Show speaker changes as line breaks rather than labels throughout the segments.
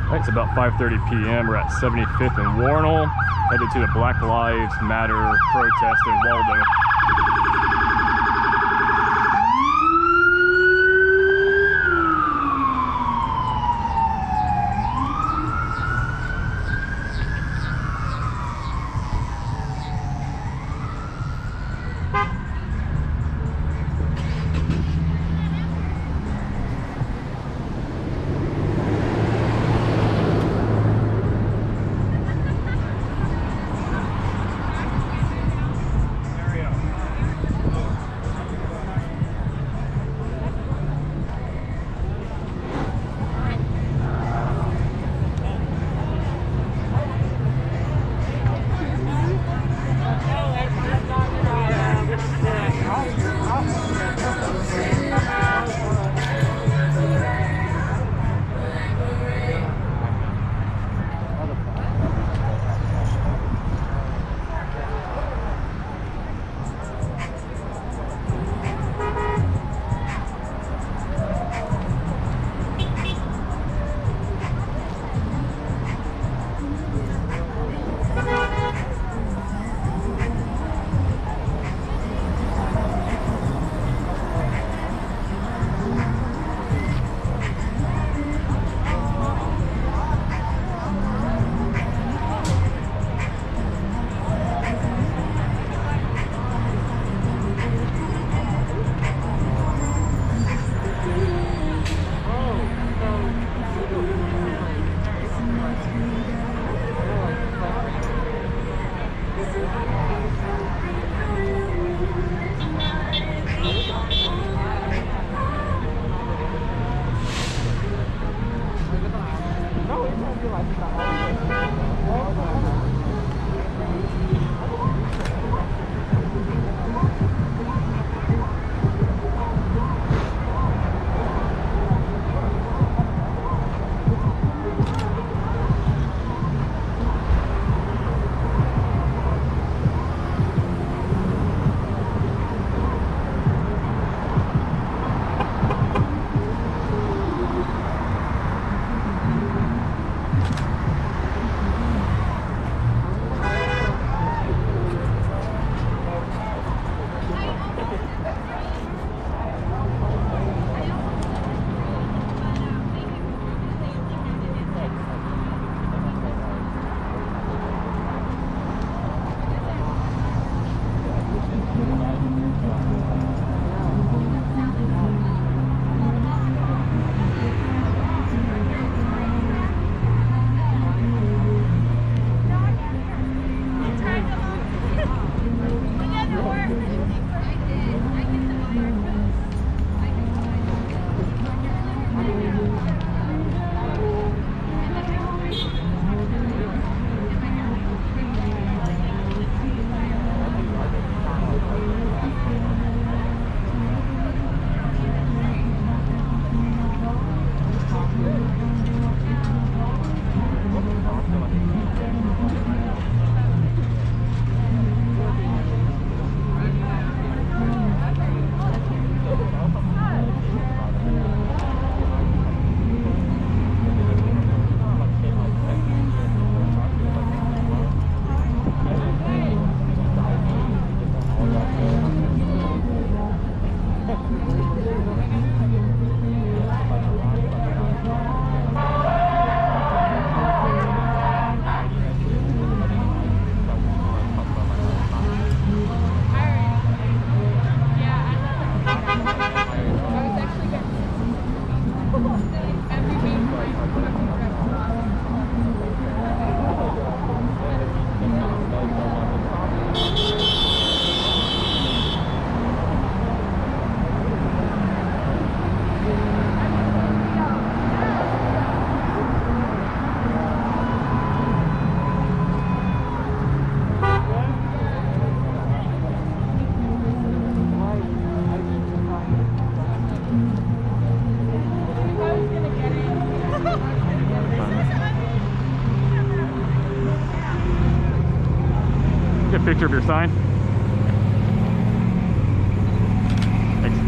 Alright, it's about 5:30 p.m. We're at 75th and Wornall, headed to the Black Lives Matter protest in Waldo.
Get a picture of your sign. Thanks.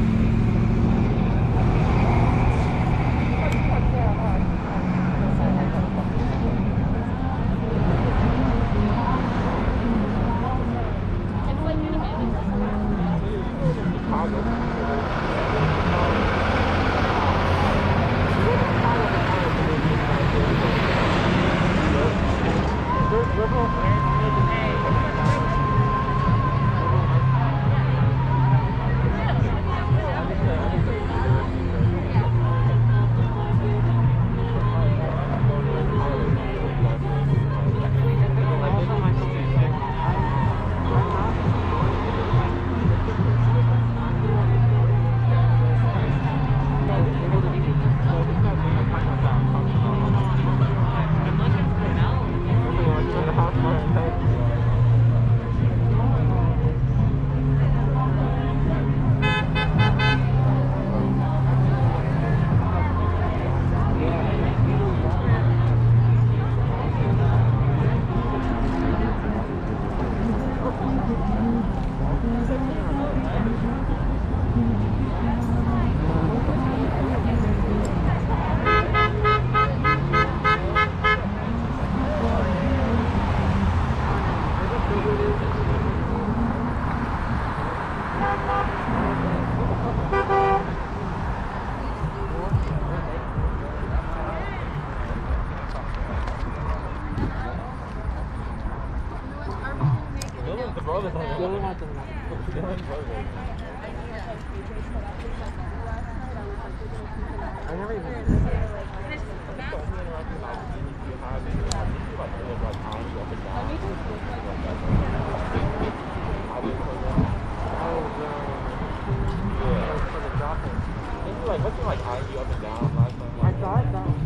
like, wasn't like eyeing you up and down last time? I thought that was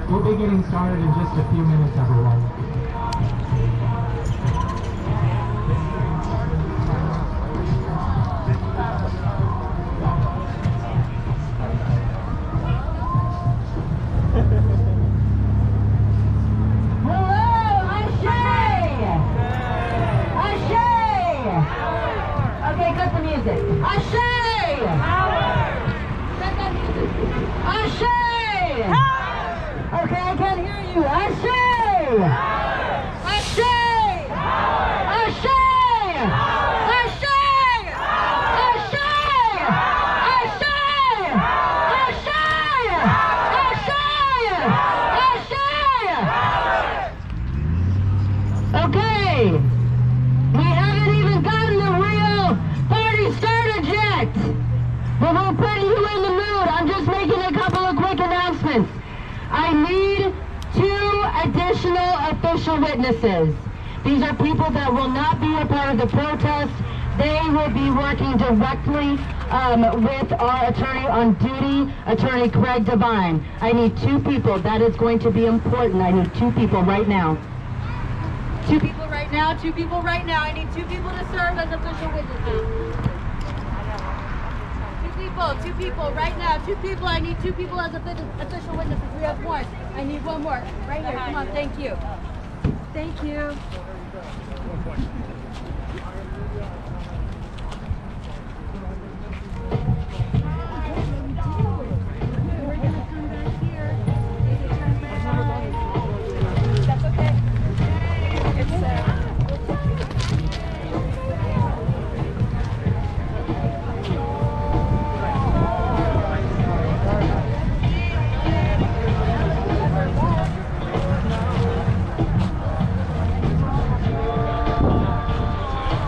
We'll be getting started in just a few minutes, everyone.
Official witnesses. These are people that will not be a part of the protest. They will be working directly with our attorney on duty, Attorney Craig Devine. I need 2 people. That is going to be important. I need 2 people right now. 2 people right now. 2 people right now. I need 2 people to serve as official witnesses. 2 people right now. 2 people. I need 2 people as official witnesses. We have 1. I need 1 more. Right here. Come on. Thank you. Thank you. That's okay.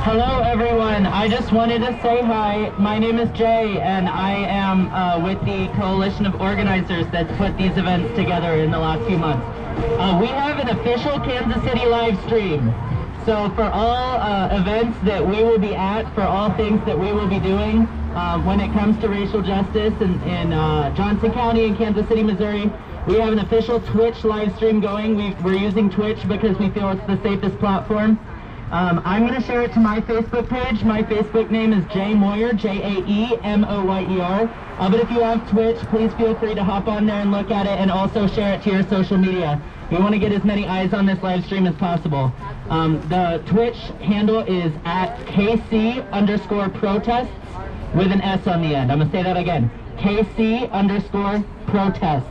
Hello everyone, I just wanted to say hi. My name is Jay and I am with the coalition of organizers that put these events together in the last few months. We have an official Kansas City live stream. So for all events that we will be at, for all things that we will be doing when it comes to racial justice in Johnson County and Kansas City, Missouri, we have an official Twitch live stream going. We're using Twitch because we feel it's the safest platform. I'm going to share it to my Facebook page. My Facebook name is Jay Moyer, J-A-E-M-O-Y-E-R. But if you have Twitch, please feel free to hop on there and look at it and also share it to your social media. We want to get as many eyes on this live stream as possible. The Twitch handle is at KC_protests with an S on the end. I'm going to say that again. KC_protests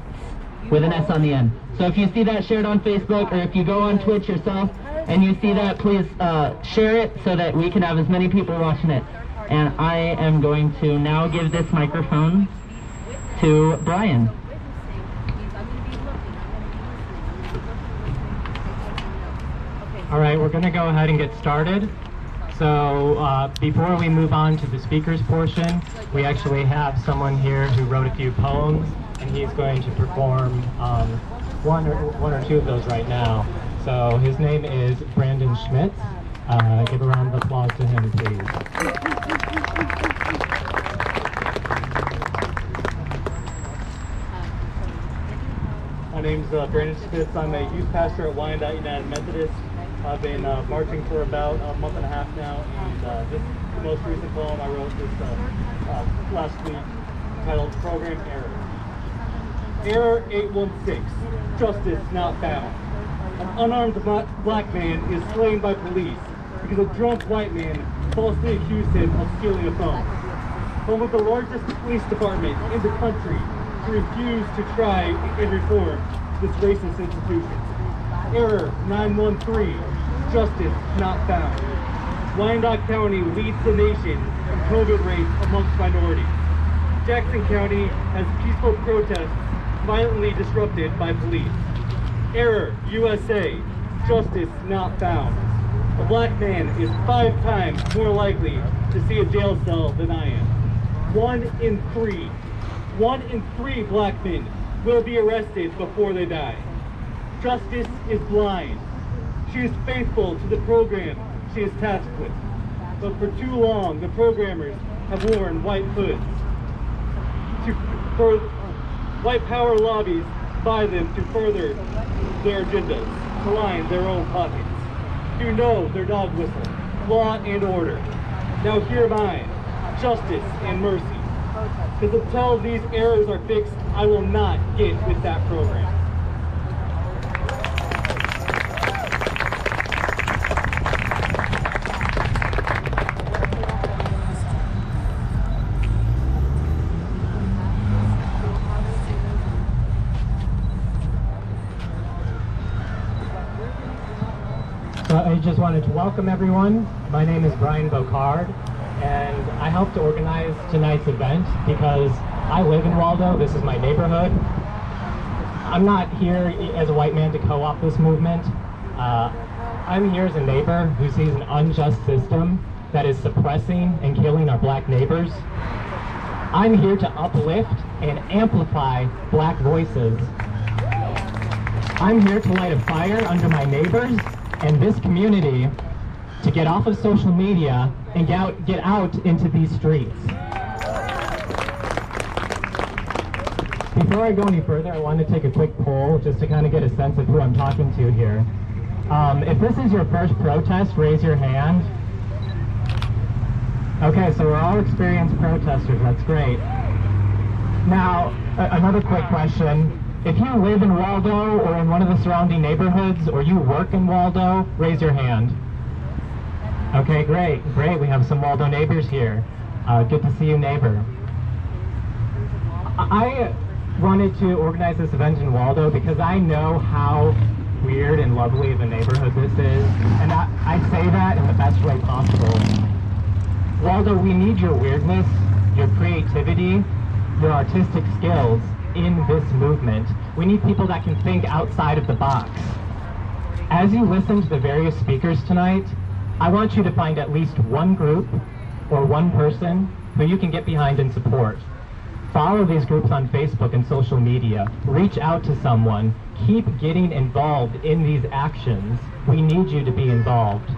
with an S on the end. So if you see that shared on Facebook or if you go on Twitch yourself, and you see that, please share it so that we can have as many people watching it. And I am going to now give this microphone to Brian.
All right, we're going to go ahead and get started. So before we move on to the speakers portion, we actually have someone here who wrote a few poems, and he's going to perform one or two of those right now. So his name is Brandon Schmitz. Give a round of applause to him, please.
My name's Brandon Schmitz. I'm a youth pastor at Wyandotte United Methodist. I've been marching for about a month and a half now, and this is the most recent poem I wrote this last week, titled Program Error. Error 816, justice not found. An unarmed black man is slain by police because a drunk white man falsely accused him of stealing a phone. home of the largest police department in the country, to refuse to try and reform this racist institution. Error 913, justice not found. Wyandotte County leads the nation in COVID rates amongst minorities. Jackson County has peaceful protests violently disrupted by police. Error USA, justice not found. A black man is 5 times more likely to see a jail cell than I am. 1 in 3 black men will be arrested before they die. Justice is blind. She is faithful to the program she is tasked with. But for too long, the programmers have worn white hoods. For white power lobbies buy them to further their agendas, to line their own pockets. You know their dog whistle, law and order. Now hear mine, justice and mercy. Because until these errors are fixed, I will not get with that program.
I just wanted to welcome everyone. My name is Brian Bocard, and I helped to organize tonight's event because I live in Waldo. This is my neighborhood. I'm not here as a white man to co-opt this movement. I'm here as a neighbor who sees an unjust system that is suppressing and killing our black neighbors. I'm here to uplift and amplify black voices. I'm here to light a fire under my neighbors and this community to get off of social media and get out into these streets. Before I go any further, I want to take a quick poll just to kind of get a sense of who I'm talking to here. If this is your first protest, raise your hand. Okay, so we're all experienced protesters, that's great. Now, another quick question. If you live in Waldo or in one of the surrounding neighborhoods, or you work in Waldo, raise your hand. Okay, great. We have some Waldo neighbors here. Good to see you, neighbor. I wanted to organize this event in Waldo because I know how weird and lovely of a neighborhood this is, and I say that in the best way possible. Waldo, we need your weirdness, your creativity, your artistic skills in this movement. We need people that can think outside of the box. As you listen to the various speakers tonight, I want you to find at least one group or one person who you can get behind and support. Follow these groups on Facebook and social media. Reach out to someone. Keep getting involved in these actions. We need you to be involved.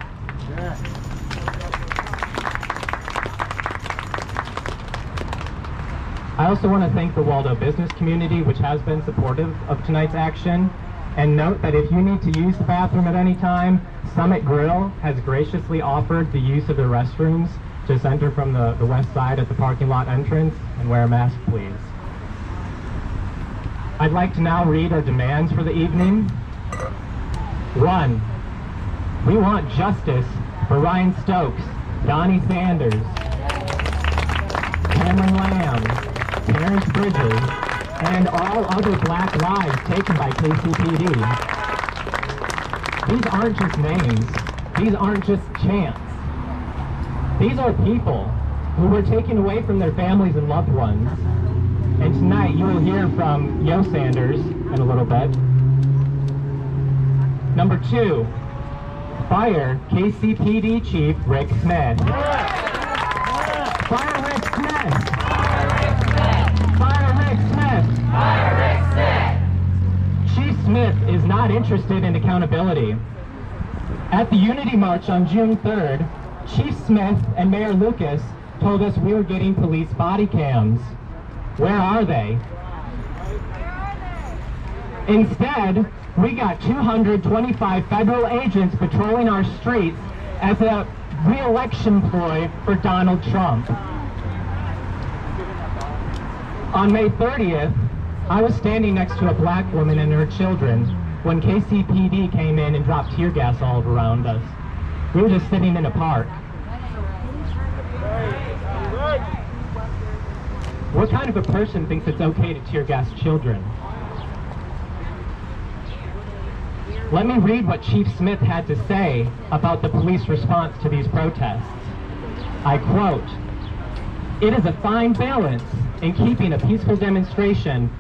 I also want to thank the Waldo business community, which has been supportive of tonight's action. And note that if you need to use the bathroom at any time, Summit Grill has graciously offered the use of their restrooms. Just enter from the west side at the parking lot entrance and wear a mask, please. I'd like to now read our demands for the evening. 1. We want justice for Ryan Stokes, Donnie Sanders, Cameron Lamb, Terrence Bridges, and all other black lives taken by KCPD. These aren't just names. These aren't just chants. These are people who were taken away from their families and loved ones. And tonight you will hear from Yo Sanders in a little bit. Number 2, fire KCPD Chief Rick Smith. Fire Rick Smith! Chief Smith is not interested in accountability. At the Unity March on June 3rd, Chief Smith and Mayor Lucas told us we were getting police body cams. Where are they? Instead, we got 225 federal agents patrolling our streets as a re-election ploy for Donald Trump. On May 30th, I was standing next to a black woman and her children when KCPD came in and dropped tear gas all around us. We were just sitting in a park. What kind of a person thinks it's okay to tear gas children? Let me read what Chief Smith had to say about the police response to these protests. I quote, "It is a fine balance in keeping a peaceful demonstration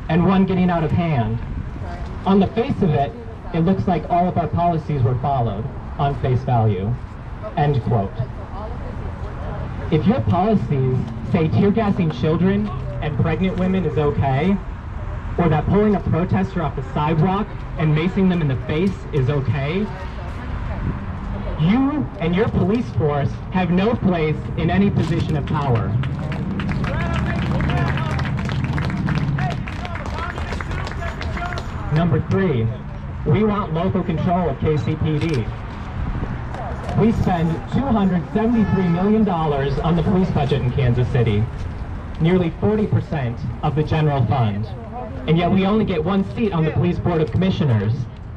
and one getting out of hand. On the face of it, it looks like all of our policies were followed on face value." End quote. If your policies say tear gassing children and pregnant women is okay, or that pulling a protester off the sidewalk and macing them in the face is okay, you and your police force have no place in any position of power. Number 3, we want local control of KCPD. We spend $273 million on the police budget in Kansas City, nearly 40% of the general fund. And yet we only get 1 seat on the Police Board of Commissioners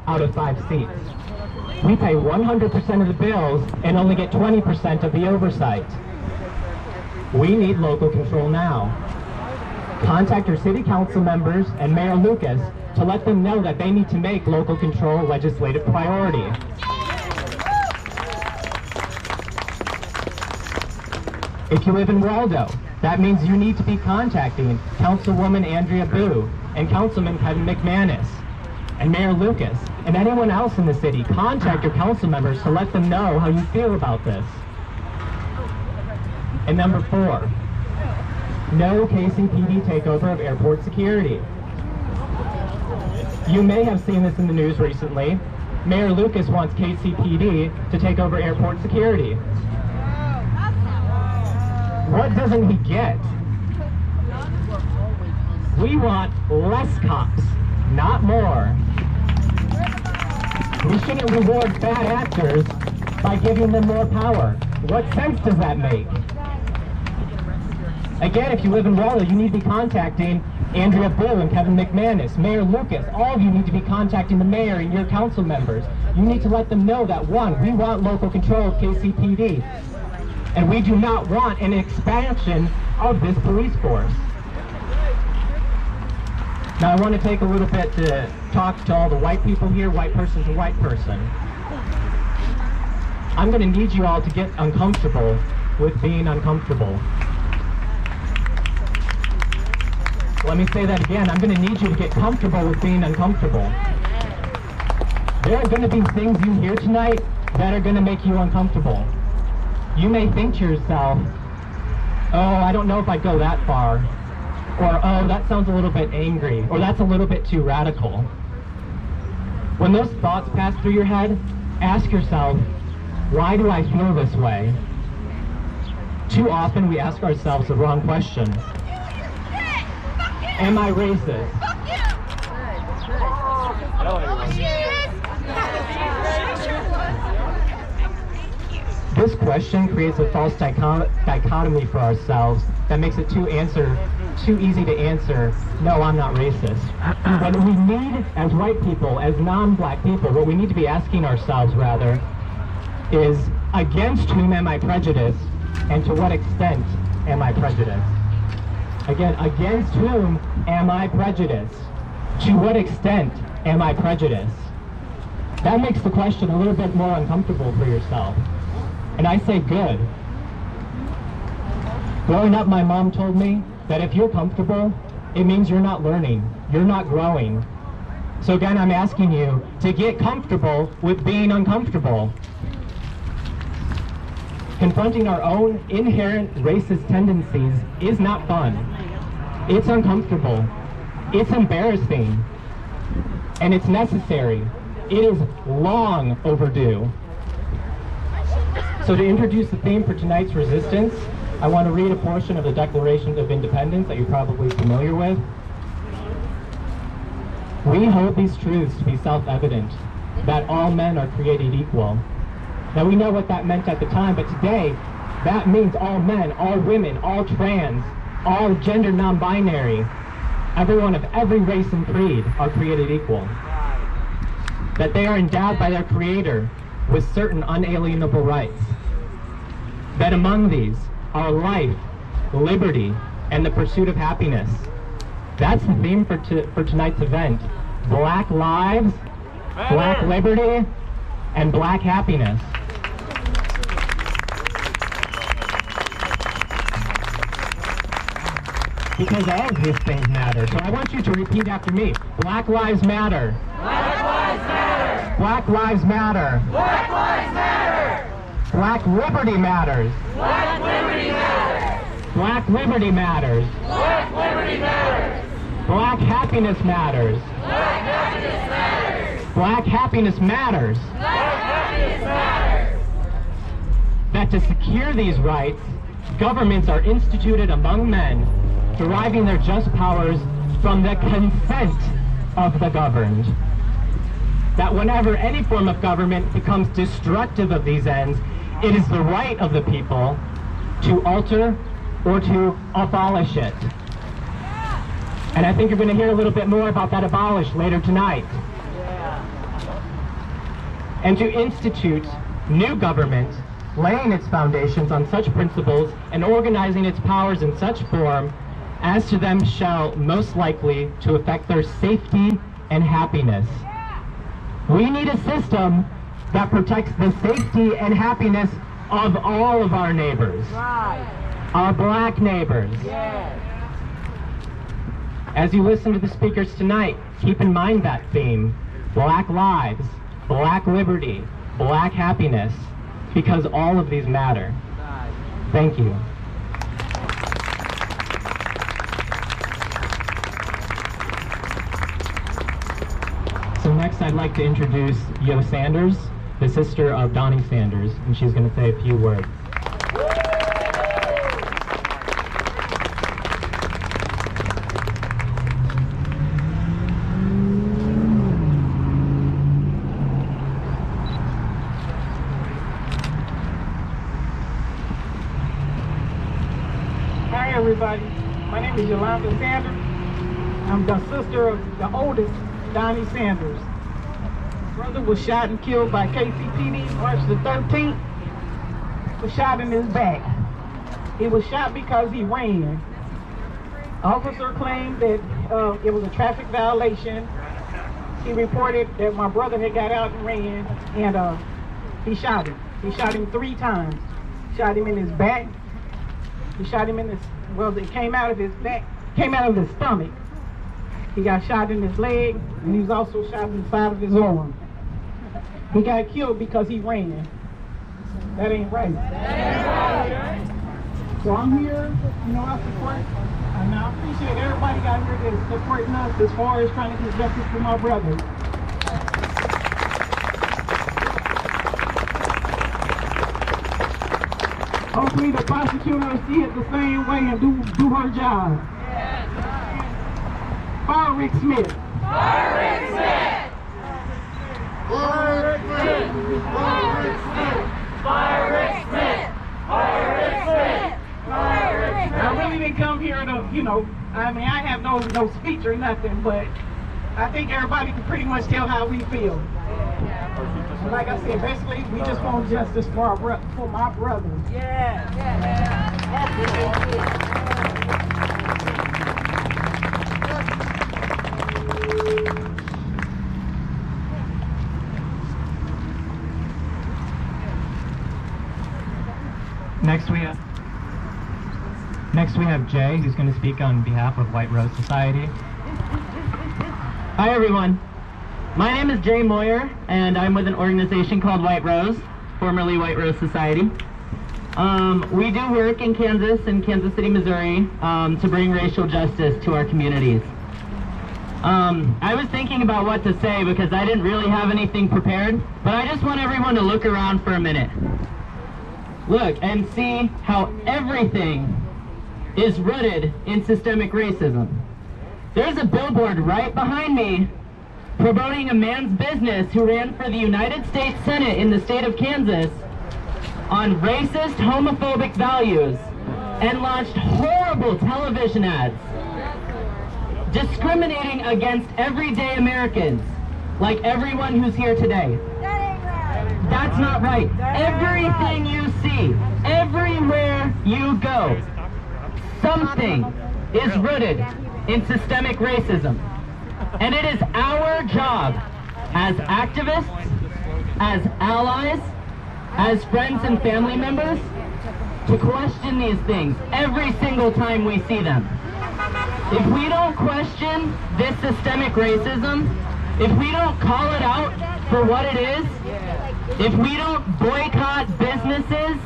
out of 5 seats. We pay 100% of the bills and only get 20% of the oversight. We need local control now. Contact your city council members and Mayor Lucas to let them know that they need to make local control a legislative priority. If you live in Waldo, that means you need to be contacting Councilwoman Andrea Boo and Councilman Kevin McManus and Mayor Lucas and anyone else in the city. Contact your council members to let them know how you feel about this. And number 4, no KCPD takeover of airport security. You may have seen this in the news recently. Mayor Lucas wants KCPD to take over airport security. What doesn't he get? We want less cops, not more. We shouldn't reward bad actors by giving them more power. What sense does that make? Again, if you live in Waldo, you need to be contacting Andrea Boo and Kevin McManus, Mayor Lucas. All of you need to be contacting the mayor and your council members. You need to let them know that, 1, we want local control of KCPD. And we do not want an expansion of this police force. Now I want to take a little bit to talk to all the white people here, white person to white person. I'm going to need you all to get uncomfortable with being uncomfortable. Let me say that again. I'm going to need you to get comfortable with being uncomfortable. There are going to be things you hear tonight that are going to make you uncomfortable. You may think to yourself, oh, I don't know if I'd go that far. Or, oh, that sounds a little bit angry. Or that's a little bit too radical. When those thoughts pass through your head, ask yourself, why do I feel this way? Too often we ask ourselves the wrong question. Am I racist? This question creates a false dichotomy for ourselves that makes it too easy to answer, no, I'm not racist. What we need as white people, as non-black people, what we need to be asking ourselves, rather, is against whom am I prejudiced, and to what extent am I prejudiced? Again, against whom am I prejudiced? To what extent am I prejudiced? That makes the question a little bit more uncomfortable for yourself. And I say good. Growing up, my mom told me that if you're comfortable, it means you're not learning, you're not growing. So again, I'm asking you to get comfortable with being uncomfortable. Confronting our own inherent racist tendencies is not fun. It's uncomfortable. It's embarrassing. And it's necessary. It is long overdue. So to introduce the theme for tonight's resistance, I want to read a portion of the Declaration of Independence that you're probably familiar with. We hold these truths to be self-evident, that all men are created equal. Now we know what that meant at the time, but today, that means all men, all women, all trans, all gender non-binary, everyone of every race and creed are created equal. That they are endowed by their Creator with certain unalienable rights. That among these are life, liberty, and the pursuit of happiness. That's the theme for tonight's event. Black lives, black liberty, and black happiness. Because all of these things matter. So I want you to repeat after me. Black lives matter.
Black lives matter.
Black lives matter.
Black lives matter.
Black liberty matters.
Black liberty matters.
Black liberty matters.
Black liberty matters.
Black happiness matters.
Black happiness matters.
Black happiness matters.
Black happiness matters.
That to secure these rights, governments are instituted among men, deriving their just powers from the consent of the governed. That whenever any form of government becomes destructive of these ends, it is the right of the people to alter or to abolish it. And I think you're going to hear a little bit more about that abolish later tonight. And to institute new government, laying its foundations on such principles and organizing its powers in such form as to them shall most likely to affect their safety and happiness. We need a system that protects the safety and happiness of all of our neighbors.
Right.
Our black neighbors.
Yes.
As you listen to the speakers tonight, keep in mind that theme. Black lives, black liberty, black happiness, because all of these matter. Thank you. So next I'd like to introduce Yo Sanders, the sister of Donnie Sanders, and she's going to say a few words.
Hi everybody, my name is Yolanda Sanders. I'm the sister of the oldest Donnie Sanders. Brother was shot and killed by KCPD March the 13th. Was shot in his back. He was shot because he ran. Officer claimed that it was a traffic violation. He reported that my brother had got out and ran, and he shot him. He shot him 3 times. Shot him in his back. He shot him in his, well, it came out of his back, came out of his stomach. He got shot in his leg, and he was also shot in the side of his arm. He got killed because he ran. That ain't right. So I'm here, I support, and I appreciate everybody out here that's supporting us as far as trying to get justice for my brother. Hopefully the prosecutor will see it the same way and do her job. Fire Rick Smith.
Fire Rick Smith. Fire Rick Smith. Fire Rick Smith. Fire Rick Smith. Fire Rick Smith. Fire Rick Smith.
I really didn't come here to, I have no speech or nothing, but I think everybody can pretty much tell how we feel. And like I said, basically, we just want justice for my brother.
Yeah.
Next we have Jay, who's going to speak on behalf of White Rose Society.
Hi everyone. My name is Jay Moyer, and I'm with an organization called White Rose, formerly White Rose Society. We do work in Kansas and Kansas City, Missouri, to bring racial justice to our communities. I was thinking about what to say because I didn't really have anything prepared, but I just want everyone to look around for a minute. Look and see how everything is rooted in systemic racism. There's a billboard right behind me promoting a man's business who ran for the United States Senate in the state of Kansas on racist, homophobic values and launched horrible television ads discriminating against everyday Americans, like everyone who's here today. That's not right. Everything you see, everywhere you go, something is rooted in systemic racism. And it is our job as activists, as allies, as friends and family members to question these things every single time we see them. If we don't question this systemic racism, if we don't call it out for what it is, if we don't boycott businesses,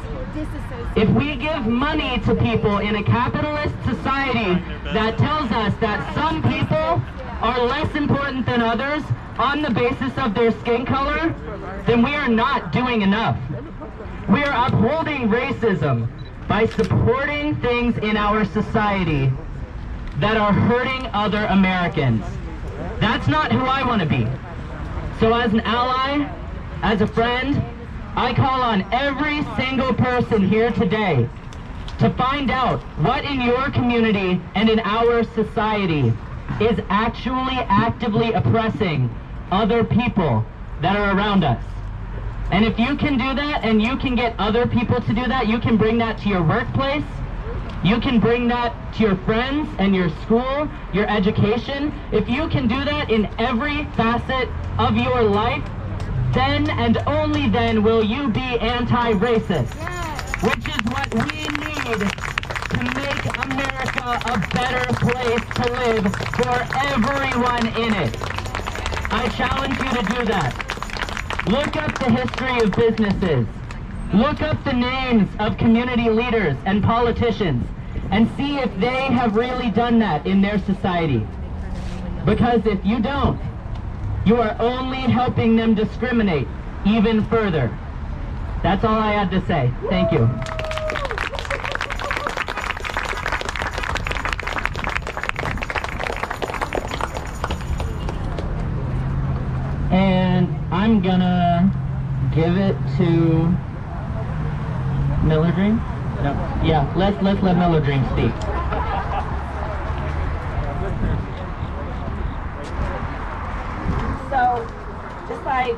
if we give money to people in a capitalist society that tells us that some people are less important than others on the basis of their skin color, then we are not doing enough. We are upholding racism by supporting things in our society that are hurting other Americans. That's not who I want to be. So as an ally, as a friend, I call on every single person here today to find out what in your community and in our society is actually actively oppressing other people that are around us. And if you can do that and you can get other people to do that, you can bring that to your workplace, you can bring that to your friends and your school, your education. If you can do that in every facet of your life, then and only then will you be anti-racist, which is what we need to make America a better place to live for everyone in it. I challenge you to do that. Look up the history of businesses. Look up the names of community leaders and politicians and see if they have really done that in their society. Because if you don't, you are only helping them discriminate even further. That's all I had to say. Thank you. And I'm gonna give it to Miller Dream? No. Yeah, let's let Miller Dream speak.
So, just like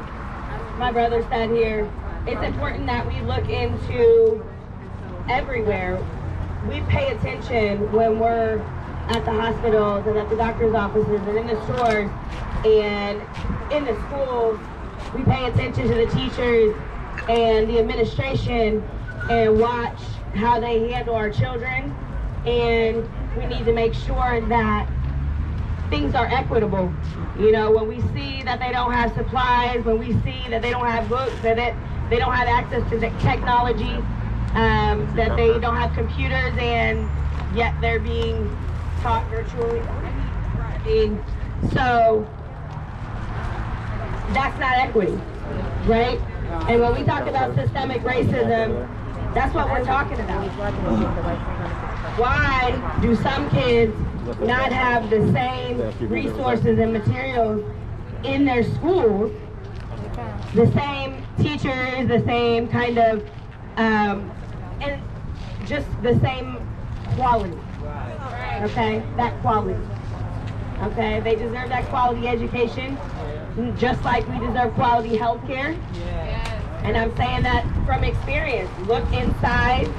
my brother said here, it's important that we look into everywhere. We pay attention when we're at the hospitals and at the doctor's offices and in the stores and in the schools. We pay attention to the teachers and the administration and watch how they handle our children. And we need to make sure that things are equitable. You know, when we see that they don't have supplies, when we see that they don't have books, that they don't have access to the technology, that they don't have computers, and yet they're being taught virtually. So that's not equity, right? And when we talk about systemic racism, that's what we're talking about. Why do some kids not have the same resources and materials in their schools, the same teachers, the same kind of, and just the same quality, okay? That quality, okay? They deserve that quality education, just like we deserve quality health care. And I'm saying that from experience. Look inside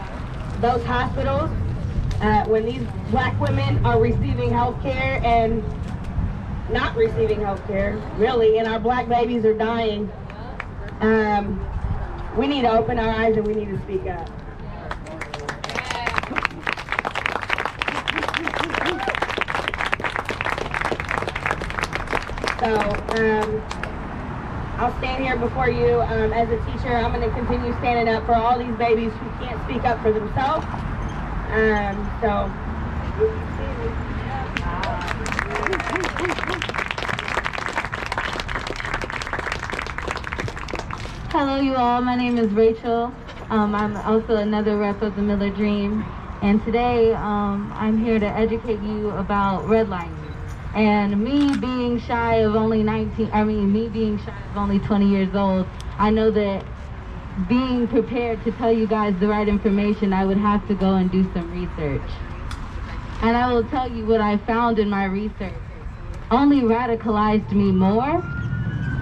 those hospitals when these black women are receiving health care and not receiving health care, really, and our black babies are dying. We need to open our eyes and we need to speak up. So, I'll stand here before you as a teacher. I'm going to continue standing up for all these babies who can't speak up for themselves.
Hello, you all. My name is Rachel. I'm also another rep of the Miller Dream. And today, I'm here to educate you about redlining. And me being shy of only 20 years old, I know that being prepared to tell you guys the right information, I would have to go and do some research. And I will tell you what I found in my research only radicalized me more,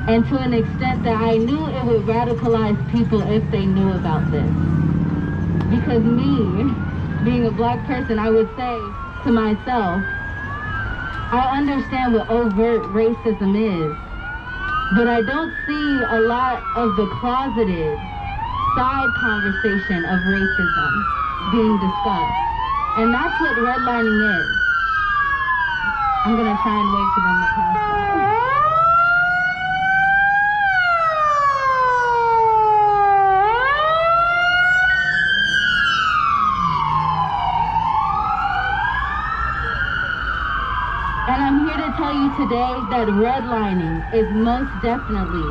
and to an extent that I knew it would radicalize people if they knew about this. Because me, being a black person, I would say to myself, I understand what overt racism is, but I don't see a lot of the closeted side conversation of racism being discussed. And that's what redlining is. I'm gonna try and wait for them to pass by. And I'm here to tell you today that redlining is most definitely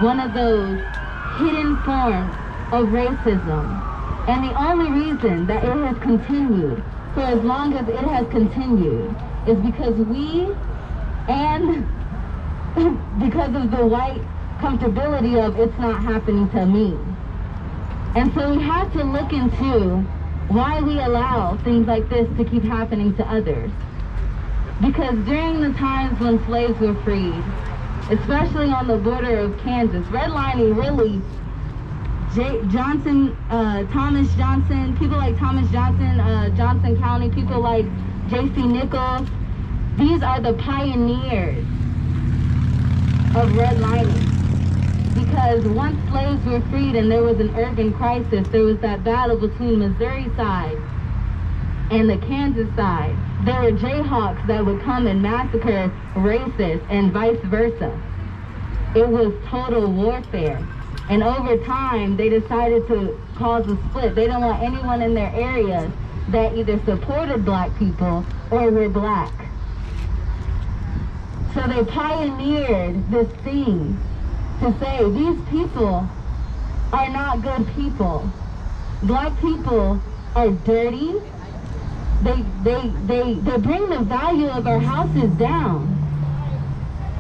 one of those hidden forms of racism. And the only reason that it has continued for as long as it has continued is because we, and because of the white comfortability of it's not happening to me. And so we have to look into why we allow things like this to keep happening to others. Because during the times when slaves were freed, especially on the border of Kansas, redlining really, Thomas Johnson, people like Thomas Johnson, Johnson County, people like J.C. Nichols, these are the pioneers of redlining. Because once slaves were freed and there was an urban crisis, there was that battle between Missouri side and the Kansas side. There were Jayhawks that would come and massacre racists and vice versa. It was total warfare. And over time, they decided to cause a split. They didn't want anyone in their area that either supported black people or were black. So they pioneered this thing to say, these people are not good people. Black people are dirty. They bring the value of our houses down.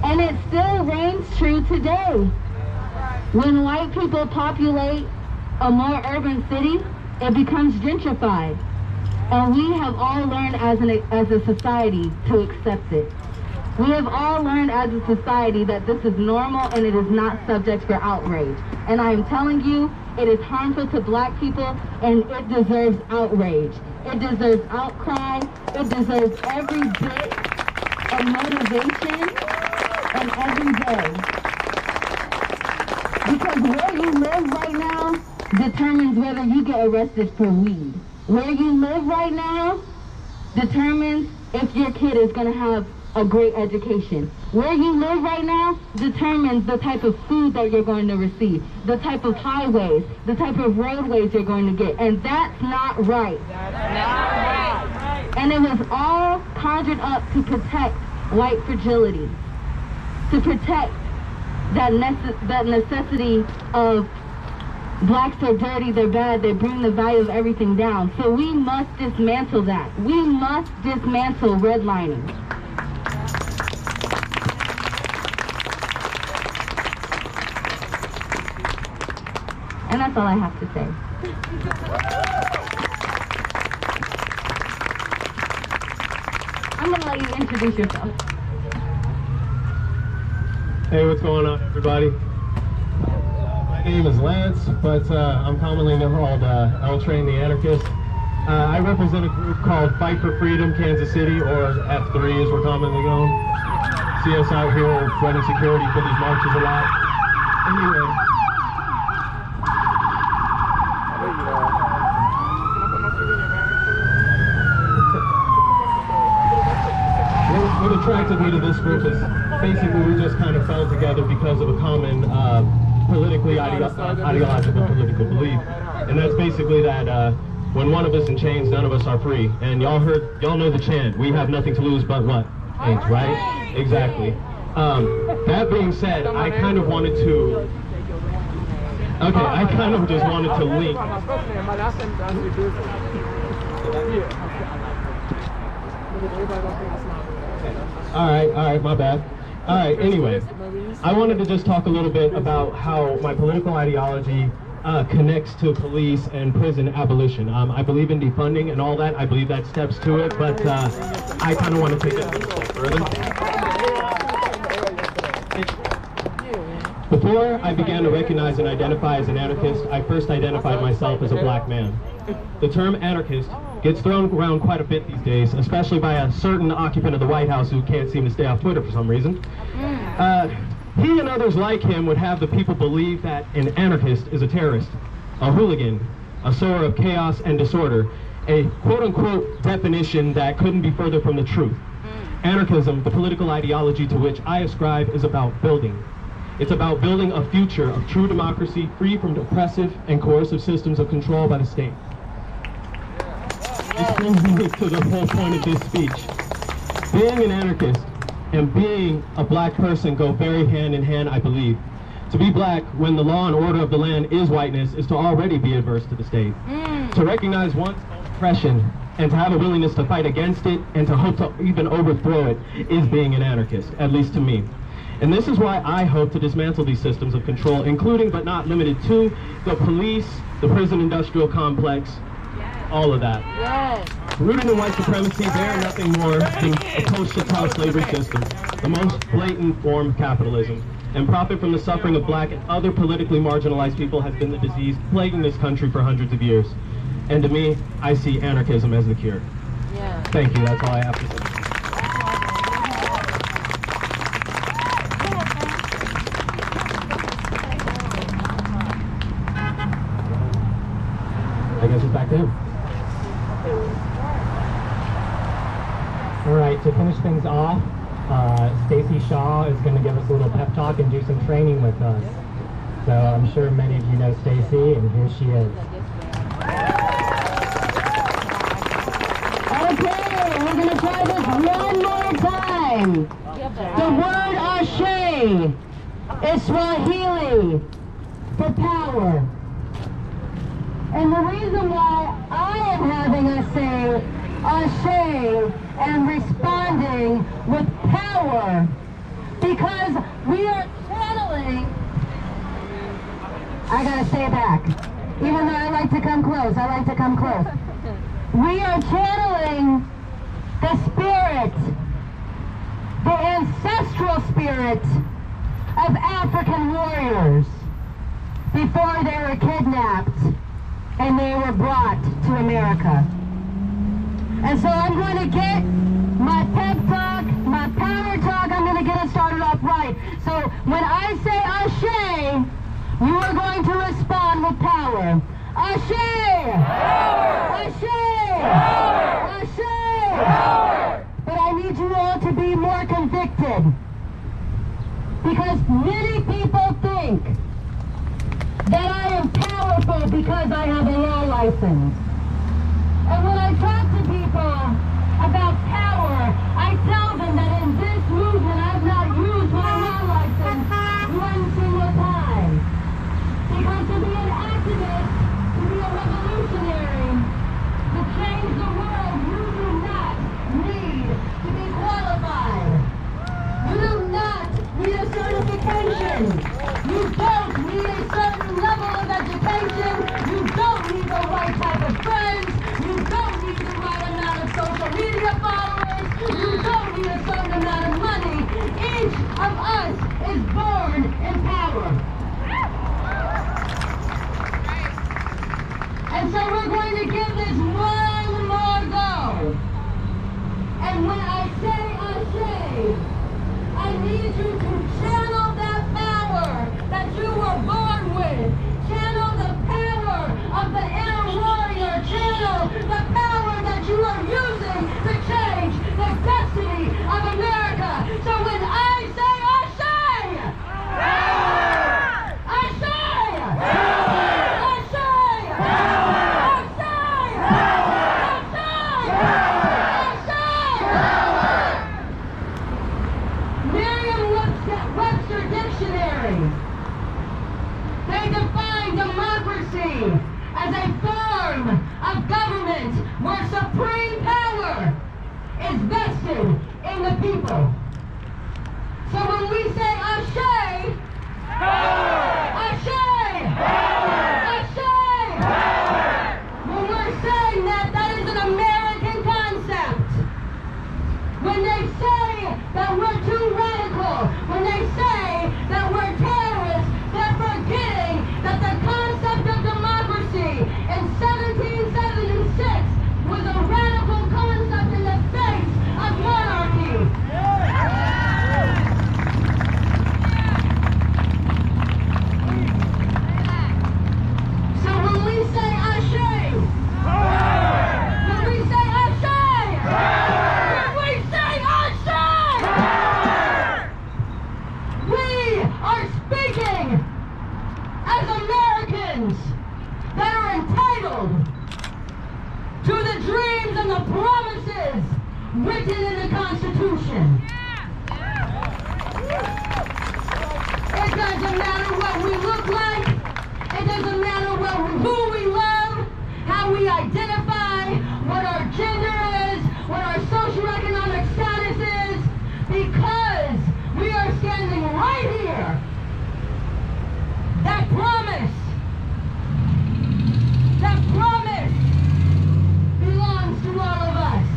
And it still reigns true today. When white people populate a more urban city, it becomes gentrified. And we have all learned as a society to accept it. We have all learned as a society that this is normal and it is not subject for outrage. And I am telling you, it is harmful to black people and it deserves outrage. It deserves outcry. It deserves every bit of motivation and every day. Because where you live right now determines whether you get arrested for weed. Where you live right now determines if your kid is going to have a great education. Where you live right now determines the type of food that you're going to receive, the type of highways, the type of roadways you're going to get. And that's not right. That's not right. And it was all conjured up to protect white fragility, to protect that necessity of blacks are dirty, they're bad, they bring the value of everything down. So we must dismantle that. We must dismantle redlining. And that's all I have to say. I'm going to let you introduce yourself.
Hey, what's going on, everybody? My name is Lance, but I'm commonly called L-Train the Anarchist. I represent a group called Fight for Freedom Kansas City, or F3 as we're commonly known. See us out here running security for these marches a lot. Anyway. What attracted me to this group is basically we just kind of fell together because of a common ideological political belief, and that's basically that when one of us in chains, none of us are free. And y'all know the chant, we have nothing to lose but what? Chains, right? Exactly. That being said, I kind of wanted to just wanted to link. All right, my bad. All right, anyway, I wanted to just talk a little bit about how my political ideology connects to police and prison abolition. I believe in defunding and all that. I believe that steps to it, but I kind of want to take it a little step further. Before I began to recognize and identify as an anarchist, I first identified myself as a black man. The term anarchist gets thrown around quite a bit these days, especially by a certain occupant of the White House who can't seem to stay off Twitter for some reason. He and others like him would have the people believe that an anarchist is a terrorist, a hooligan, a sower of chaos and disorder, a quote-unquote definition that couldn't be further from the truth. Anarchism, the political ideology to which I ascribe, is about building. It's about building a future of true democracy free from oppressive and coercive systems of control by the state. This brings me to the whole point of this speech. Being an anarchist and being a black person go very hand in hand, I believe. To be black when the law and order of the land is whiteness is to already be adverse to the state. To recognize one's oppression and to have a willingness to fight against it and to hope to even overthrow it is being an anarchist, at least to me. And this is why I hope to dismantle these systems of control, including but not limited to the police, the prison industrial complex, all of that. Rooted in white supremacy, they are nothing more than a post-chattel slavery system, the most blatant form of capitalism. And profit from the suffering of black and other politically marginalized people has been the disease plaguing this country for hundreds of years. And to me, I see anarchism as the cure. Thank you, that's all I have to say. I guess it's back to him.
All right, to finish things off, Stacy Shaw is going to give us a little pep talk and do some training with us. So I'm sure many of you know Stacy, and here she is.
Okay, we're going to try this one more time. The word ashe is Swahili for power. And the reason why I am having us say ashe and responding with power, because we are channeling, I gotta say back, even though I like to come close, we are channeling the spirit, the ancestral spirit of African warriors before they were kidnapped and they were brought to America. And so I'm going to get my pep talk, my power talk, I'm going to get it started off right. So when I say ashe, you are going to respond with power. Ashe! Power! Ashe! Power! Ashe! Power! But I need you all to be more convicted. Because many people think that I am powerful because I have a law license. And when I talk to people about power, I tell them that in this movement I've not used my law license one single time. Because to be an activist, to be a revolutionary, to change the world, you do not need to be qualified. You do not need a certification. You don't need a certain level of education. You don't need the right type of friends. You don't need the right amount of social media followers. You don't need a certain amount of money. Each of us is born in power. And so we're going to give this one more go. And when I say ashe, I need you to channel that power that you were born with. Channel the power of the inner warrior. Channel the power that you are using to change the destiny of America. So when I say ashe, ashe, ashe, ashe, written in the Constitution. It doesn't matter what we look like. It doesn't matter who we love, how we identify, what our gender is, what our socioeconomic status is, because we are standing right here. That promise belongs to all of us.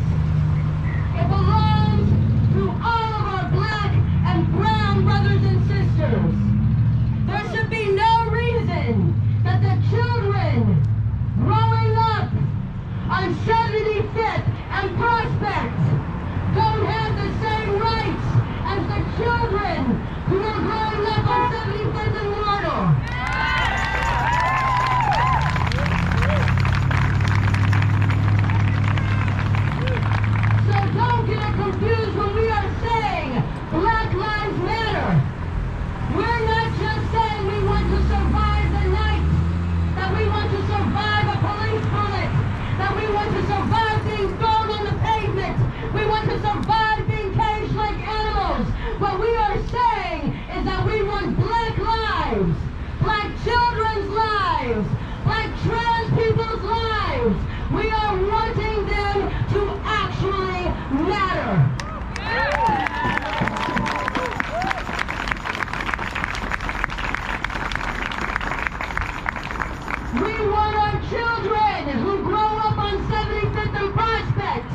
It belongs to all of our black and brown brothers and sisters. There should be no reason that the children growing up on 75th and Prospect don't have the same rights as the children who are growing up on 75th and Wornall. So don't get it confused when we are saying Black Lives Matter. We're not just saying we want to survive the night, that we want to survive a police bullet, that we want to survive being thrown on the pavement, we want to survive being caged like animals. What we are saying is that we want black lives, black children's lives, black trans people's lives. We are wanting them to actually matter. We want our children who grow up on 75th and Prospect.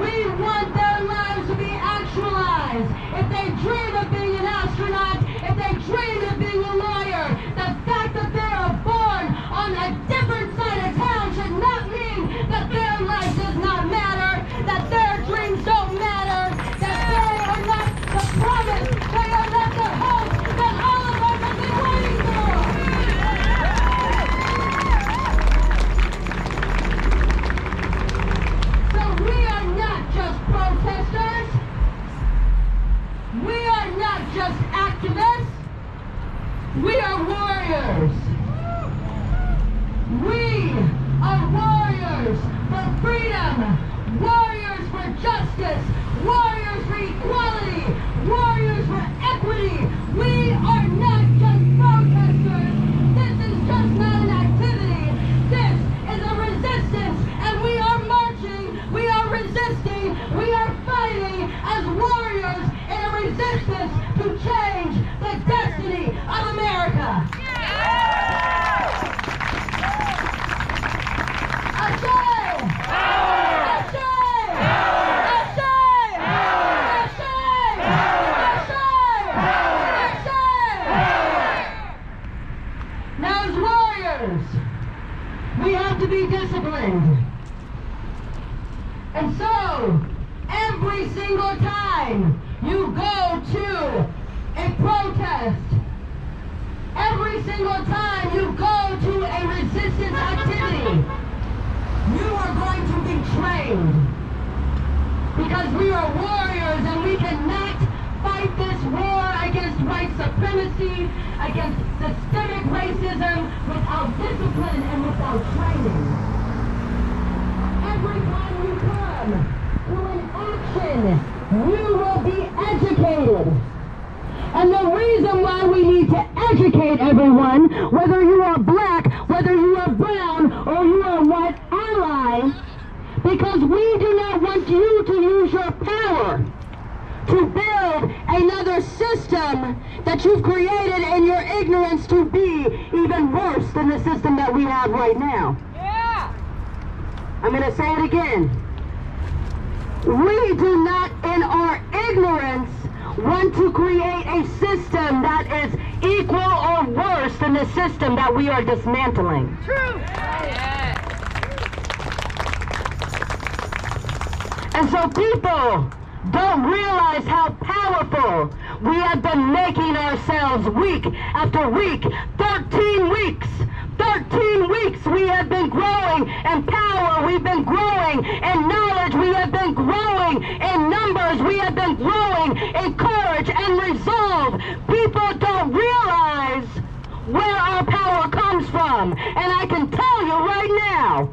We want their lives to be actualized. If they dream of being an astronaut, if they dream of being a lawyer, the fact that they are born on a different side of town should not mean that their life does not matter, that their dreams don't matter, that they are not the promise, they are not the hope that all of us have been waiting for. So we are not just protesters. We are not just activists. We are warriors. We are warriors for freedom, warriors for justice, warriors for equality, warriors for equity. We are not just protesters. This is just not an activity. This is a resistance, and we are marching, we are resisting, we are fighting as warriors in a resistance to change the destiny of America. Now as warriors, we have to be disciplined. And so, every single time you go to a protest, every single time you go to a resistance activity, you are going to be trained. Because we are warriors and we cannot fight this war against white supremacy, against systemic racism without discipline and without training. Every time you come to an action, you will be educated. And the reason why we need to educate everyone, whether you are black, whether you are brown, or you are white ally, because we do not want you to use your power to build another system that you've created in your ignorance to be even worse than the system that we have right now. Yeah. I'm going to say it again. We do not, in our ignorance, want to create a system that is equal or worse than the system that we are dismantling. True. Yeah. And so people don't realize how powerful we have been making ourselves week after week. 13 weeks. 13 weeks we have been growing in power. We've been growing in knowledge. We have been growing in numbers. We have been growing in courage and resolve. People don't realize where our power comes from. And I can tell you right now,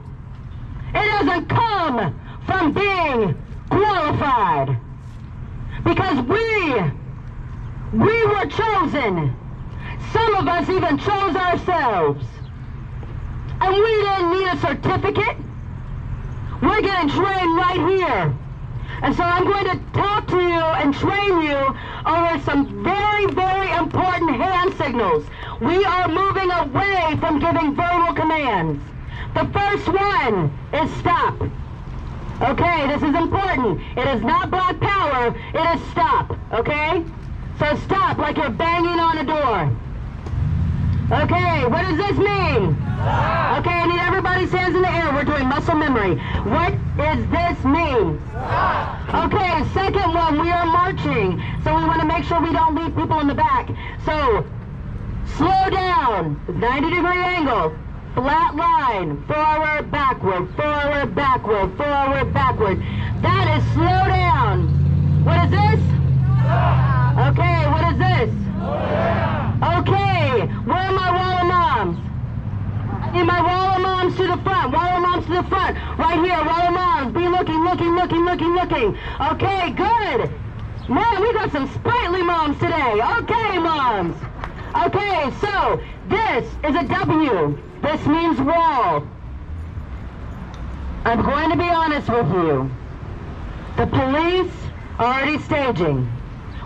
it doesn't come from being qualified. unified. Because we were chosen. Some of us even chose ourselves. And we didn't need a certificate. We're getting trained right here. And so I'm going to talk to you and train you over some very, very important hand signals. We are moving away from giving verbal commands. The first one is stop. Okay, this is important. It is not black power, it is stop, okay? So stop like you're banging on a door. Okay, what does this mean? Stop. Okay, I need everybody's hands in the air. We're doing muscle memory. What does this mean? Stop. Okay, second one, we are marching. So we want to make sure we don't leave people in the back. So, slow down, 90-degree angle, flat line, forward, backward, forward, backward, forward, backward. That is slow down. What is this? Stop. Okay, what is this? Slow down. Okay, where are my wall of moms? I need my wall of moms to the front. Wall of moms to the front. Right here, wall of moms. Be looking, looking, looking, looking, looking. Okay, good. Man, we got some sprightly moms today. Okay, moms. Okay, so this is a W. This means wall. I'm going to be honest with you. The police are already staging.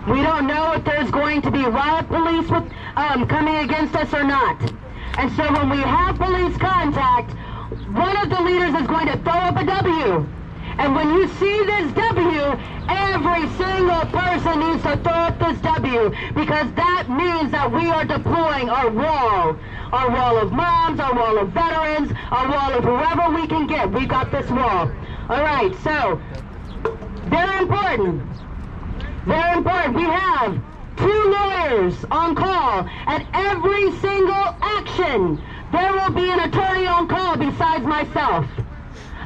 We don't know if there's going to be riot police with, coming against us or not. And so when we have police contact, one of the leaders is going to throw up a W. And when you see this W, every single person needs to throw up this W, because that means that we are deploying our wall of moms, our wall of veterans, our wall of whoever we can get. We got this wall. All right, so very important. Very important. We have 2 lawyers on call. At every single action, there will be an attorney on call besides myself.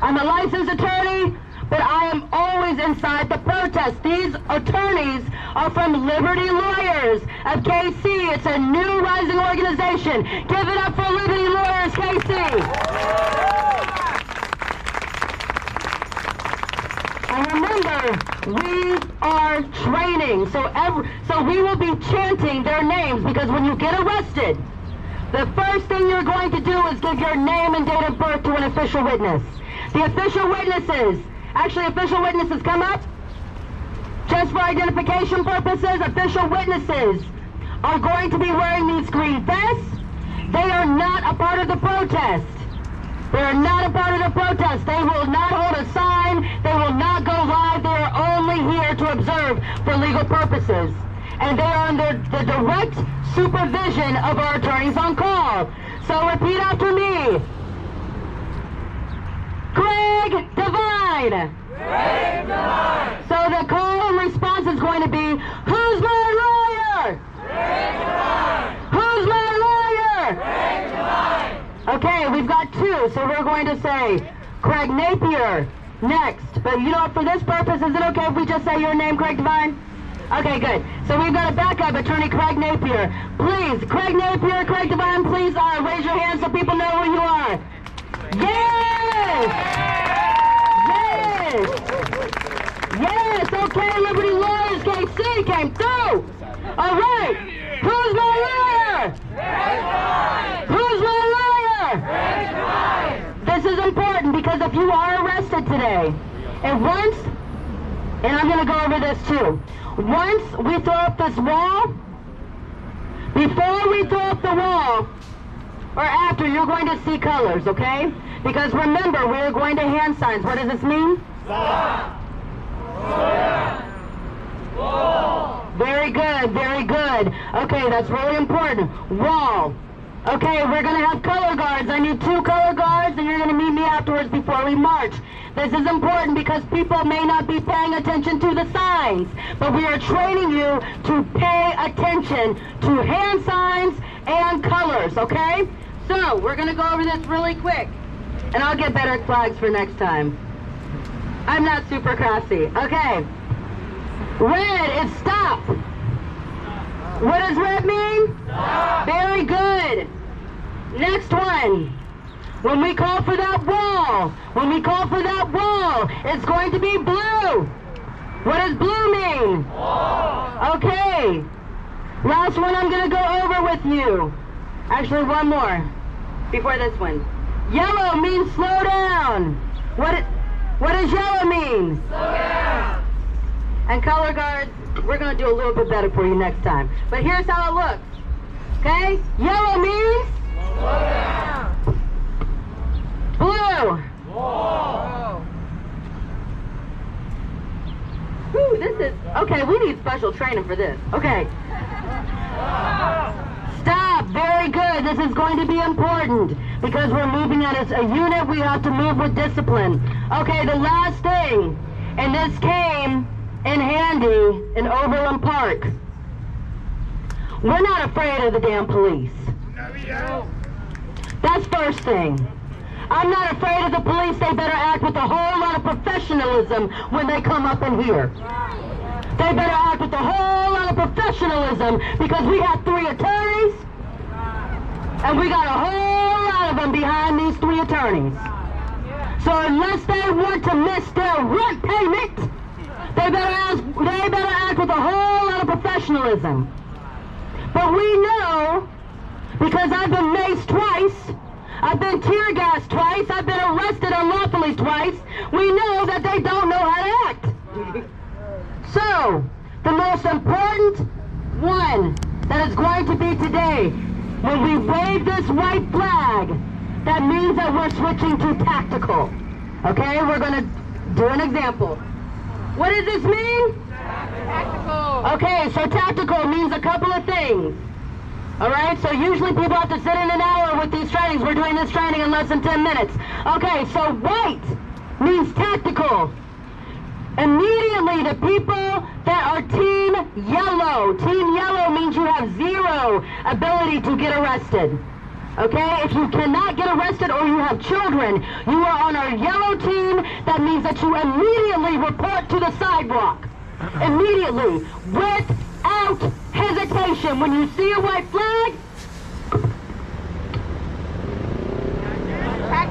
I'm a licensed attorney, but I am always inside the protest. These attorneys are from Liberty Lawyers of KC. It's a new rising organization. Give it up for Liberty Lawyers KC. And remember, we are training, so we will be chanting their names, because when you get arrested, the first thing you're going to do is give your name and date of birth to an official witness. The official witnesses, come up. Just for identification purposes, official witnesses are going to be wearing these green vests. They are not a part of the protest. They are not a part of the protest. They will not hold a sign. They will not go live. They are only here to observe for legal purposes. And they are under the direct supervision of our attorneys on call. So repeat after me. Craig Devine.
Craig Devine.
So the call and response is going to be, who's my lawyer?
Craig Devine.
Who's my lawyer?
Craig Devine.
Okay, we've got 2, so we're going to say Craig Napier next. But you know, for this purpose, is it okay if we just say your name, Craig Devine? Okay, good. So we've got a backup attorney, Craig Napier. Please, Craig Napier, Craig Devine, please raise your hand so people know who you are. Yes! Yes! Yes! Okay, Liberty Lawyers KC came through. All right. Who's my lawyer? Who's my lawyer? This is important, because if you are arrested today, and I'm going to go over this too. Once we throw up this wall, before we throw up the wall, or after, you're going to see colors, okay? Because remember, we're going to hand signs. What does this mean?
Stop. Wall.
Very good, very good. Okay, that's really important. Wall. Okay, we're going to have color guards. I need 2 color guards, and you're going to meet me afterwards before we march. This is important because people may not be paying attention to the signs, but we are training you to pay attention to hand signs and colors, okay? So, we're going to go over this really quick, and I'll get better flags for next time. I'm not super classy. Okay. Red is stop. What does red mean?
Stop.
Very good. Next one. When we call for that wall, it's going to be blue. What does blue mean? Okay. Last one I'm going to go over with you. Actually, one more before this one. Yellow means slow down. What does yellow mean? Slow down. And color guards, we're going to do a little bit better for you next time. But here's how it looks. Okay? Yellow means? Slow down. Blue. Whoa. Whew, this is, okay, we need special training for this. Okay. Stop. Very good. This is going to be important because we're moving as a unit. We have to move with discipline. Okay, the last thing, and this came in handy in Overland Park. We're not afraid of the damn police. That's first thing. I'm not afraid of the police. They better act with a whole lot of professionalism when they come up in here. They better act with a whole lot of professionalism because we have 3 attorneys and we got a whole lot of them behind these 3 attorneys. So unless they want to miss their rent payment, they better act with a whole lot of professionalism. But we know, because I've been maced twice, I've been tear gassed twice, I've been arrested unlawfully twice, we know that they don't know how to act. So, the most important one that is going to be today, when we wave this white flag, that means that we're switching to tactical. Okay, we're going to do an example. What does this mean? Tactical. Okay, so tactical means a couple of things. Alright, so usually people have to sit in an hour with these trainings. We're doing this training in less than 10 minutes. Okay, so white means tactical. Immediately, the people that are team yellow means you have 0 ability to get arrested. Okay, if you cannot get arrested or you have children, you are on our yellow team. That means that you immediately report to the sidewalk. Immediately, without hesitation. When you see a white flag,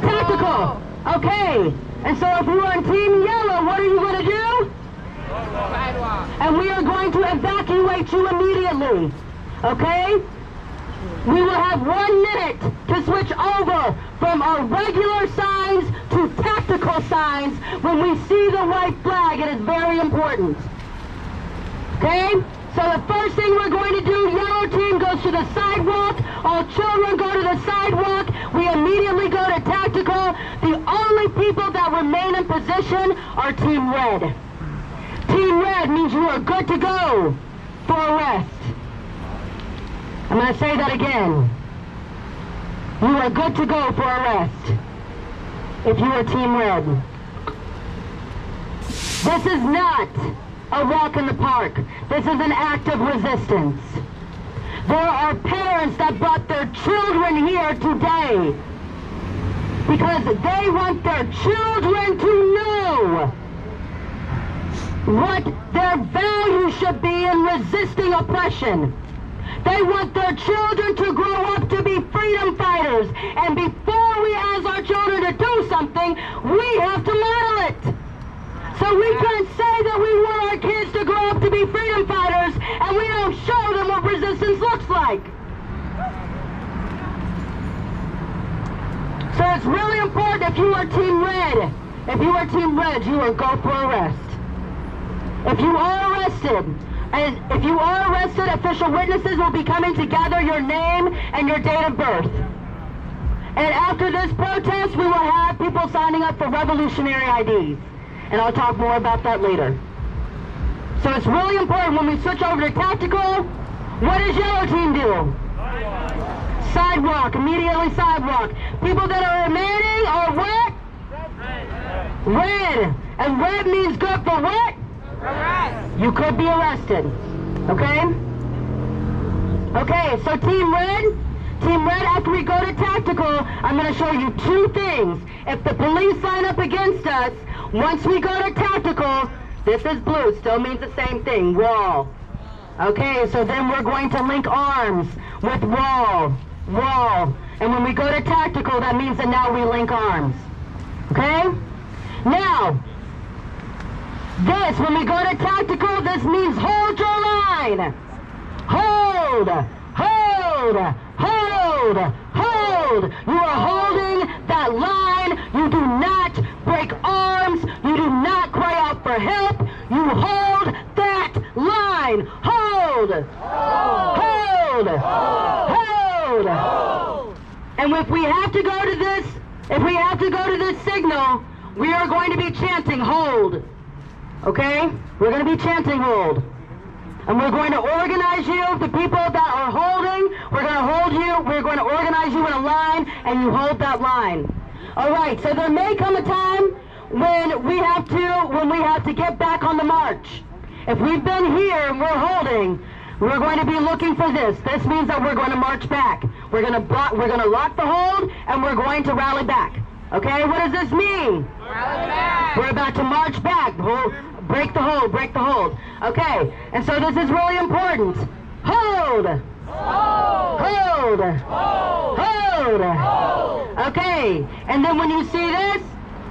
tactical. Okay, and so if you're on team yellow, what are you going to do? Sidewalk. And we are going to evacuate you immediately. Okay? We will have 1 minute to switch over from our regular signs to tactical signs when we see the white flag. It is very important. Okay? So the first thing we're going to do, yellow team goes to the sidewalk. All children go to the sidewalk. We immediately go to tactical. The only people that remain in position are team red. Team red means you are good to go for arrest. I'm going to say that again. You are good to go for arrest if you are team red. This is not a walk in the park. This is an act of resistance. There are parents that brought their children here today because they want their children to know what their value should be in resisting oppression. They want their children to grow up to be freedom fighters. And before we ask our children to do something, we have to model it. So we can't say that we want our kids to grow up to be freedom fighters and we don't show them what resistance looks like. So it's really important if you are team red. If you are team red, you are go for arrest. If you are arrested, official witnesses will be coming to gather your name and your date of birth. And after this protest, we will have people signing up for revolutionary IDs. And I'll talk more about that later. So it's really important when we switch over to tactical, what does yellow team do? Sidewalk, immediately sidewalk. People that are remaining are what? Red. And red means good for what? Arrest. You could be arrested. Okay? Okay, so Team Red, after we go to tactical, I'm going to show you 2 things. If the police line up against us, once we go to tactical, this is blue, still means the same thing, wall. Okay, so then we're going to link arms with wall. And when we go to tactical, that means that now we link arms. Okay? Now, This, when we go to tactical, this means hold your line. Hold, hold, hold, hold. You are holding that line. You do not break arms. You do not cry out for help. You hold that line. Hold, hold, hold, hold. And if we have to go to this, signal, we are going to be chanting hold. Okay? We're going to be chanting hold. And we're going to organize you, the people that are holding, we're going to hold you, we're going to organize you in a line, and you hold that line. All right, so there may come a time when we have to get back on the march. If we've been here and we're holding, we're going to be looking for this. This means that we're going to march back. We're going to lock the hold, and we're going to rally back. Okay, what does this mean? Rally back. We're about to march back. Break the hold, break the hold. Okay, and so this is really important. Hold! Hold! Hold! Hold! Hold! Hold! Okay, and then when you see this,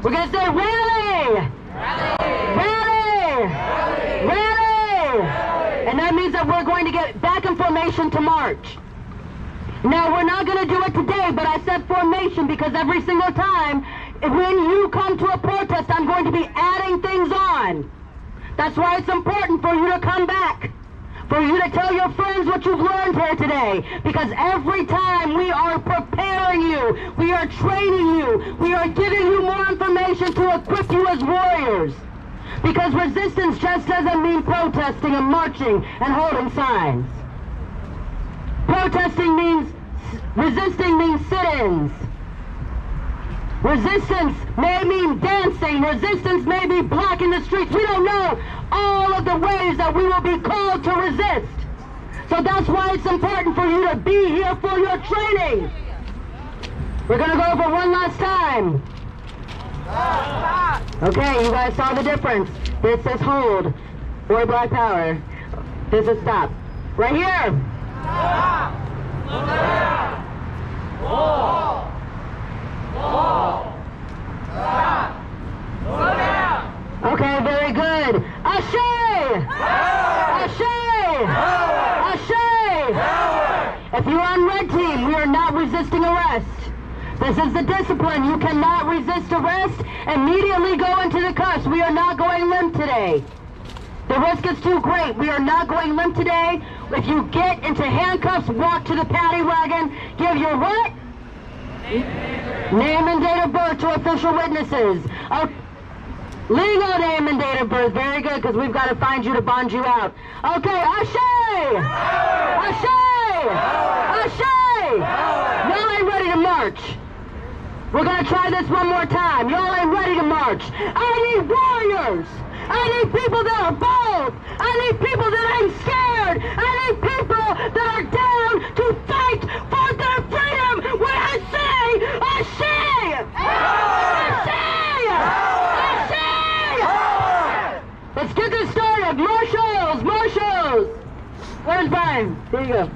we're going to say rally! Rally! Rally! Rally! Rally! And that means that we're going to get back in formation to march. Now, we're not going to do it today, but I said formation because every single time when you come to a protest, I'm going to be adding things on. That's why it's important for you to come back, for you to tell your friends what you've learned here today, because every time we are preparing you, we are training you, we are giving you more information to equip you as warriors. Because resistance just doesn't mean protesting and marching and holding signs. Resisting means sit-ins. Resistance may mean dancing. Resistance may be blocking the streets. We don't know all of the ways that we will be called to resist. So that's why it's important for you to be here for your training. We're going to go over one last time. Okay, you guys saw the difference. This is hold, or black power. This is stop. Right here. Stop. Slow down. Wall. Wall. Stop. Slow down. Okay, very good. Ashe! Ashe! Ashe! If you're on red team, we are not resisting arrest. This is the discipline. You cannot resist arrest. Immediately go into the cuffs. We are not going limp today. The risk is too great. We are not going limp today. If you get into handcuffs, walk to the paddy wagon. Give your what? Name and date of birth to official witnesses. Legal name and date of birth. Very good, because we've got to find you to bond you out. Okay, Ashe! Ashe! Ashe! Y'all ain't ready to march. We're going to try this one more time. Y'all ain't ready to march. I need warriors. I need people that are bold. I need people that ain't scared. I need people that are down to fight for their freedom. When I say, Ashe! Ashe! Ashe! Let's get this started. Marshals! Marshals! Where's Brian? Here you go.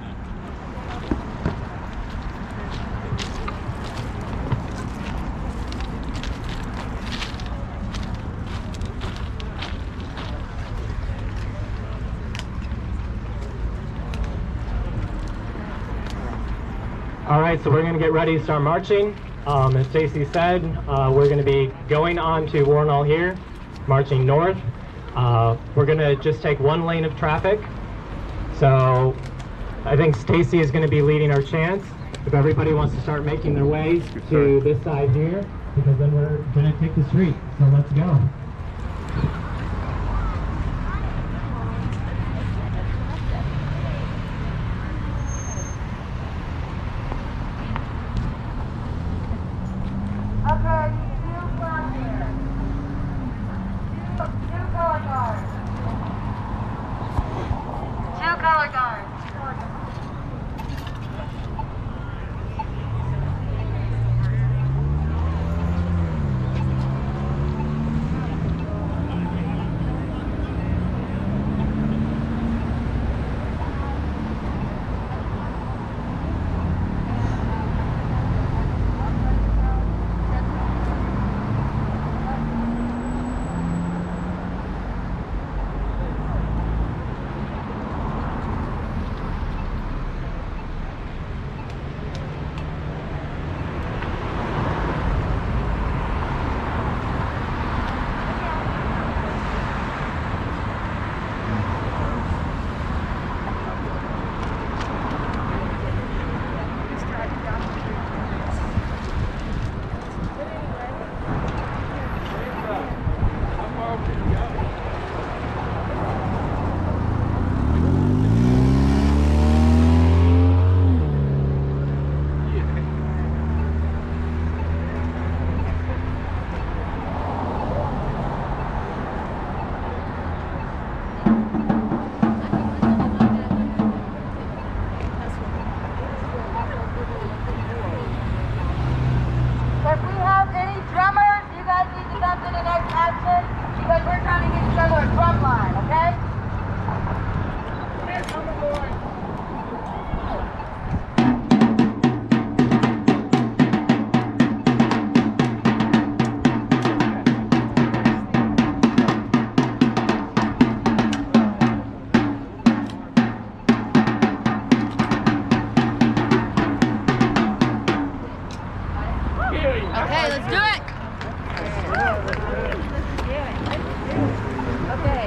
All right, so we're going to get ready to start marching. As Stacy said, we're going to be going on to Wornall here, marching north. We're going to just take one lane of traffic. So I think Stacy is going to be leading our chants. If everybody wants to start making their way to this side here, because then we're going to take the street. So let's go.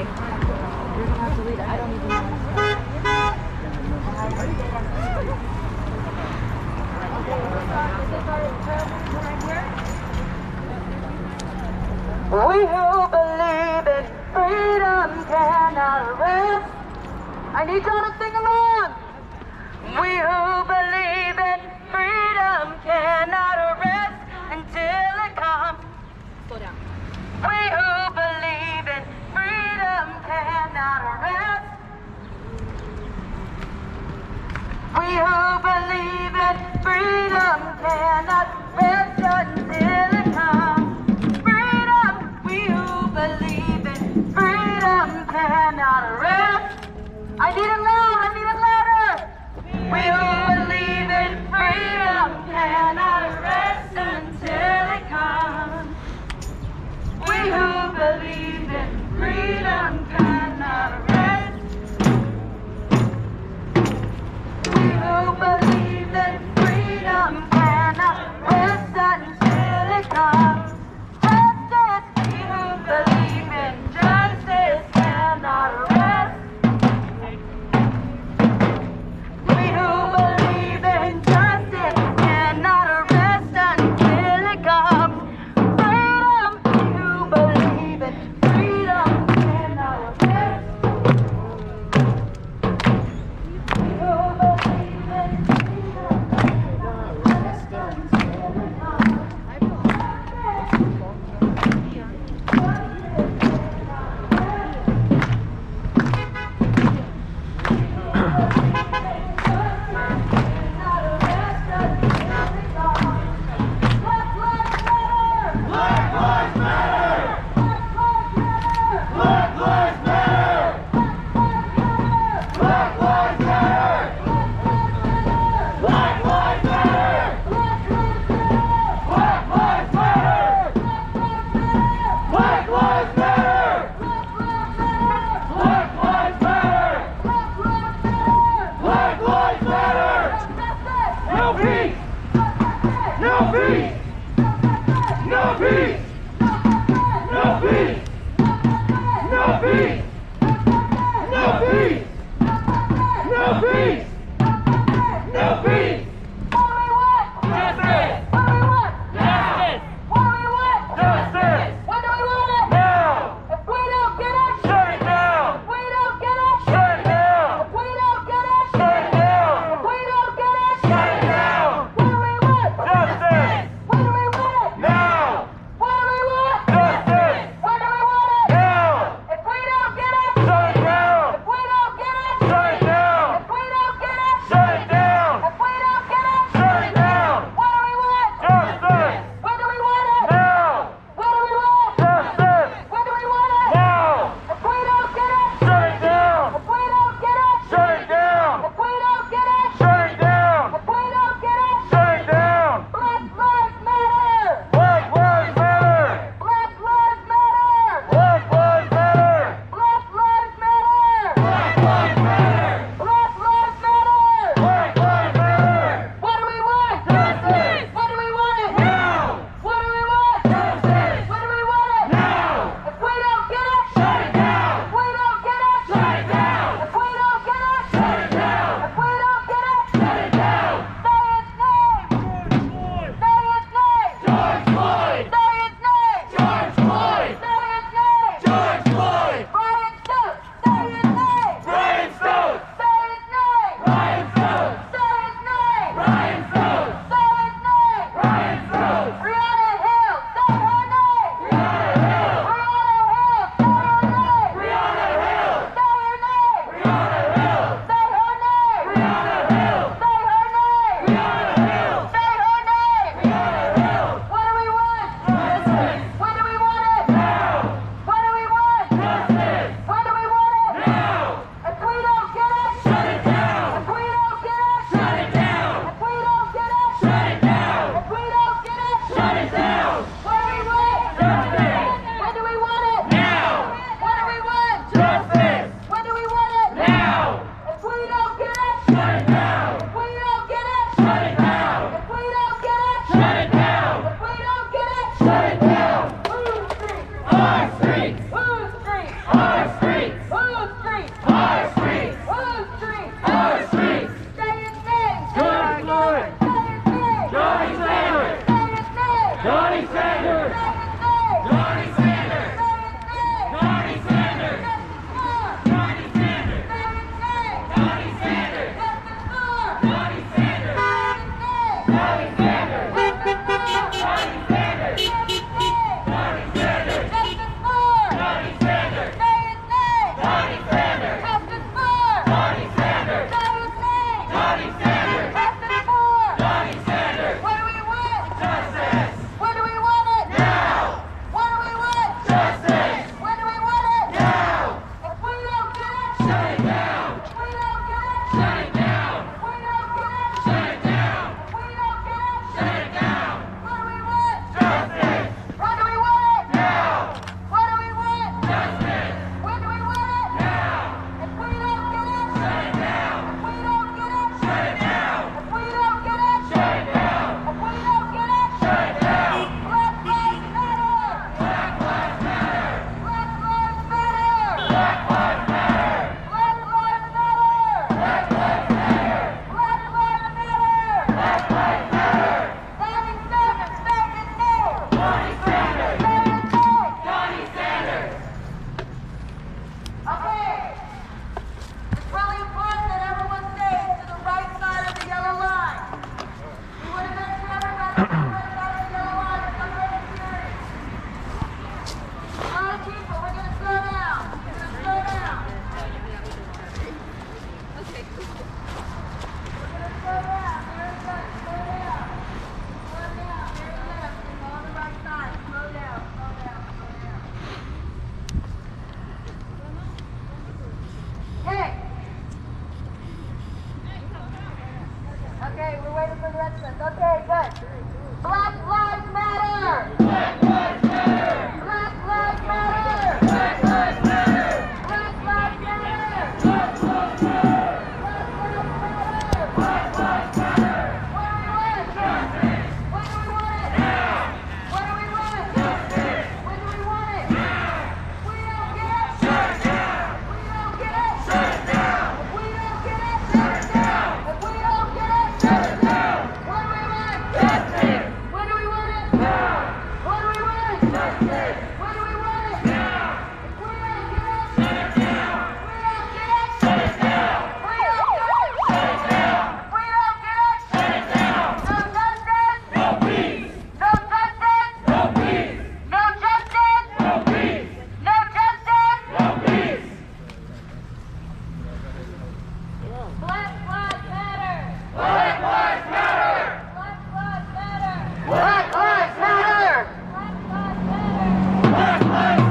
Okay. You're gonna have to lead. I don't even
We who believe in freedom cannot rest. I need y'all to sing along. We who believe in freedom cannot rest until it comes.
slow down.
We who believe in freedom cannot rest. We who believe in freedom cannot rest until it comes. Freedom, we who believe in freedom cannot rest. I need it loud, I need it louder. We who believe in freedom cannot rest until it comes. We who believe in freedom cannot rest. We who believe in freedom cannot rest until it comes. Justice, we who believe in justice cannot rest.
Okay, good. Black Lives Matter! Black Lives Matter! Black Lives Matter! Black Lives Matter! Black Lives Matter! Black Lives Matter! Black Lives Matter! What do we want? Justice! What do we want? Now! What do we want? Justice! When do we want it? Now! If we don't get it, shut it down! If we don't get it, shut it down! If we don't get it, shut it down! If we don't get it, shut it down! What do we want? Justice! When do we want it? Now! What do we want? Justice! When do we want it? Now! If we don't get it, shut it down! If we don't get it, shut it down! If we don't get it, shut it down! If we don't get it, shut it down! No justice! No peace! No justice! No peace! No justice! No peace! No justice! No peace! Black Lives Matter! Black Lives Matter! Black Lives Matter! Black Lives Matter! Black Lives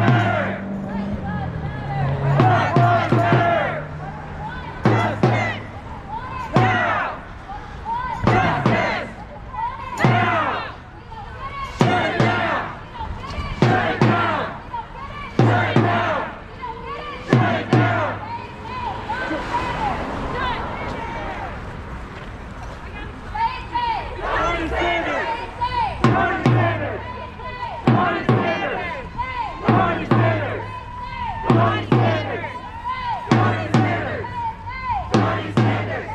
Matter! Black Lives Matter! Justice! Now! Justice! Now! Shut it down! Shut it down! Shut it down! Shut it down! Donnie Sanders! Donnie Sanders! Donnie Sanders! Donnie Sanders! Donnie Sanders! Donnie Sanders! Donnie Sanders!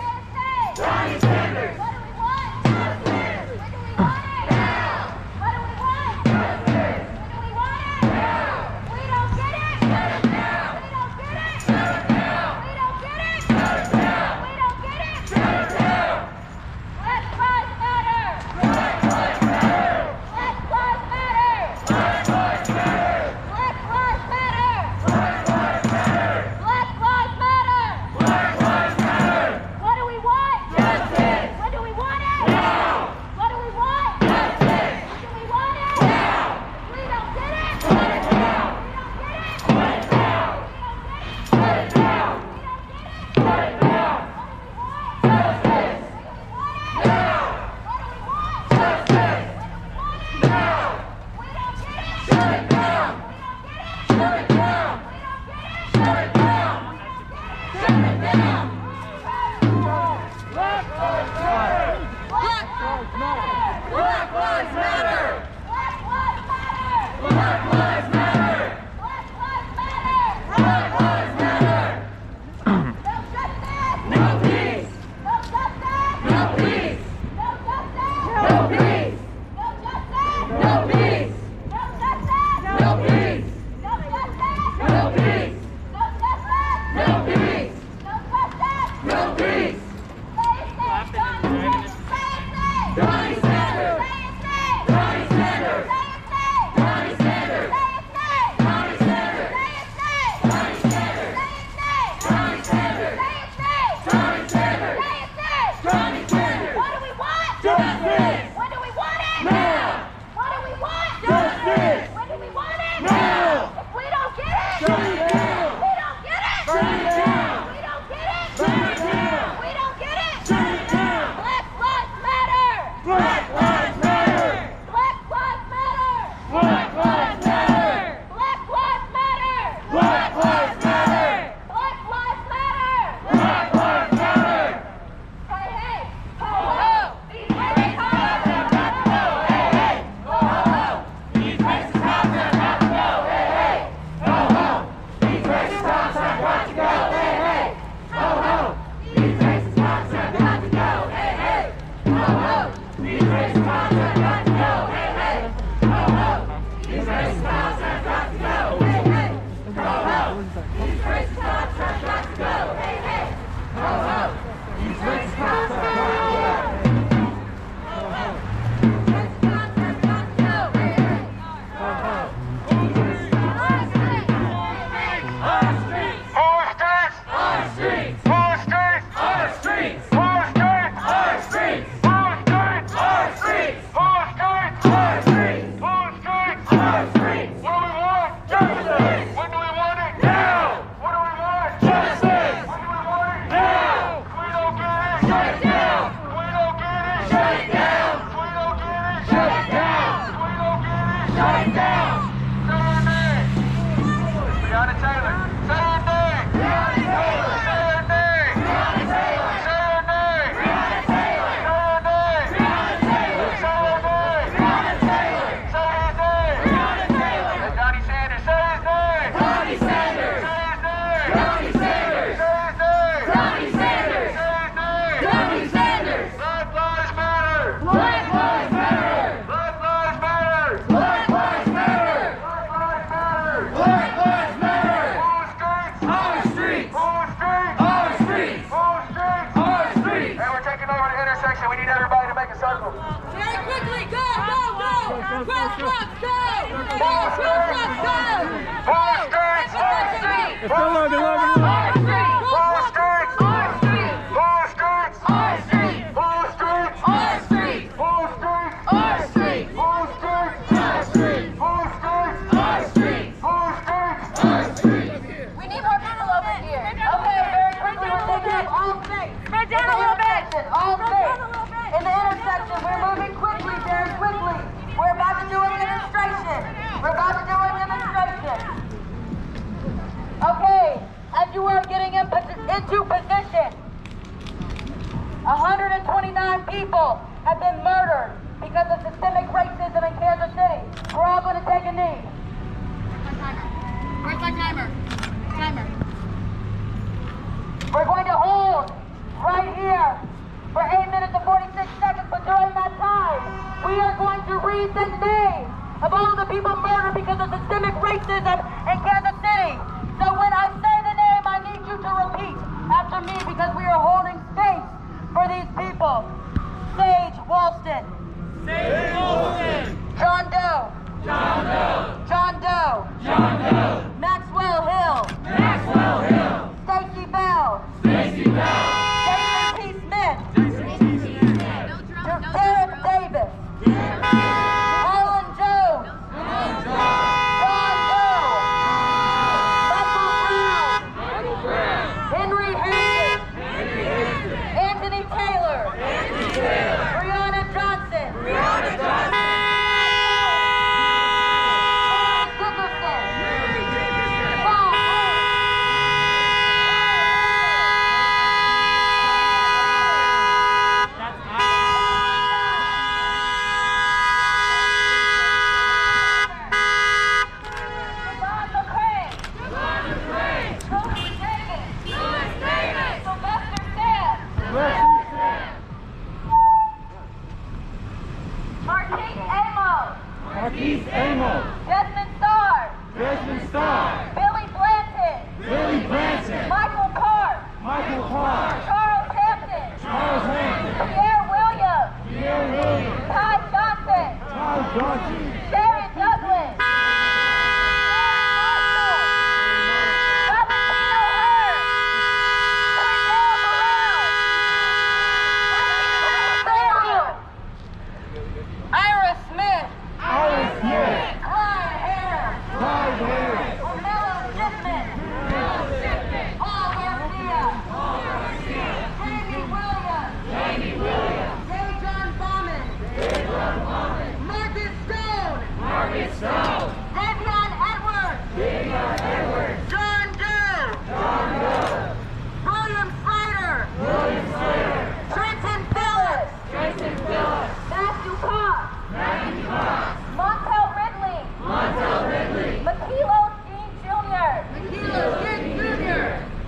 Donnie Sanders! Justice! Now! What do we want? Justice! When do we want it? Now! We don't get it! Shut it down! We don't get it! Shut it down! We don't get it! Shut it down! We don't get it! Shut it down! Black Lives Matter! Black Lives Matter! Black Lives Matter! Black Lives Matter! Black Lives Matter! Black Lives Matter! Black Lives Matter! Black Lives Matter! What do we want? Justice! When do we want it? Now! What do we want? Justice! When do we want it? Now! If we don't get it, shut it down! We don't get it, shut it down! We don't get it, shut it down! We don't get it, shut it down! What do we want? Justice! Now! What do we want? Justice! Now! We don't get it! Shut it down! We don't get it! Shut it down! We don't get it! Shut it down! Shut it down! Black Lives Matter! Black Lives Matter! Black Lives Matter! Black Lives Matter! Black Lives Matter! Black Lives Matter! Black Lives Matter! No justice! No peace! No justice! No peace! No justice! No peace! No justice! No peace! No justice! No peace! No justice! No peace! No justice! No peace! No justice! No peace! Donnie Sanders! Donnie Sanders! Donnie Sanders! Donnie Sanders! Donnie Sanders! Donnie Sanders! Donnie Sanders! Donnie Sanders! What do we want? Justice! When do we want it? Now! What do we want? Justice! When do we want it? Now! If we don't get it, shut it down! We don't get it, shut it down! need everybody to make a circle.
Very quickly, go, go, go! Cross trucks, go! Cross trucks, go!
Four streets! Four streets!
Let's go, Logan, Logan, Logan!
Four streets! Four streets! Four streets! Four streets! Four streets! Four streets! Four streets! Four streets! Four streets! Four streets! Four streets! Four streets! Four streets!
We need more people over here. Okay, very quickly, we're taking up all states. Spread down a little bit.
All states. In the intersection, we're moving quickly, very quickly. We're about to do a demonstration. We're about to do a demonstration. Okay, as you are getting into position, 129 people have been murdered because of systemic racism in Kansas City. We're all going to take a knee.
Where's my timer? Timer.
We're going to hold right here for 8 minutes and 46 seconds, but during that time, we are going to read the names of all of the people murdered because of systemic racism in Kansas City. So when I say the name, I need you to repeat after me because we are holding space for these people. Sage Walston.
Sage Walston.
John Doe.
John Doe.
John Doe.
John Doe.
Maxwell Hill.
Maxwell Hill.
Stacy Bell.
Stacy Bell.
Jason P. Smith. Derek Davis. Harlan Jones. John Doe. Michael Brown. Henry Hampton. Anthony Taylor. Breonna Johnson.
Marquise Amos.
Desmond Starr.
Desmond Starr.
Billy Blanton.
Billy Branson.
Michael Park.
Michael Park.
Charles Hampton.
Charles Hampton.
Pierre Williams.
Pierre Williams.
Ty Johnson.
Ty Johnson.
Sharon Douglas. Ira Smith.
Ira Smith.
Clyde Harris.
Clyde Harris.
Romello Shipman. Paul Garcia. Jamie Williams. J. John Bauman. Marcus Stone. Davion Edwards. John Doe. William Snyder. Trenton Phillips. Matthew Cox. Montel Ridley. Makilo Steen Jr.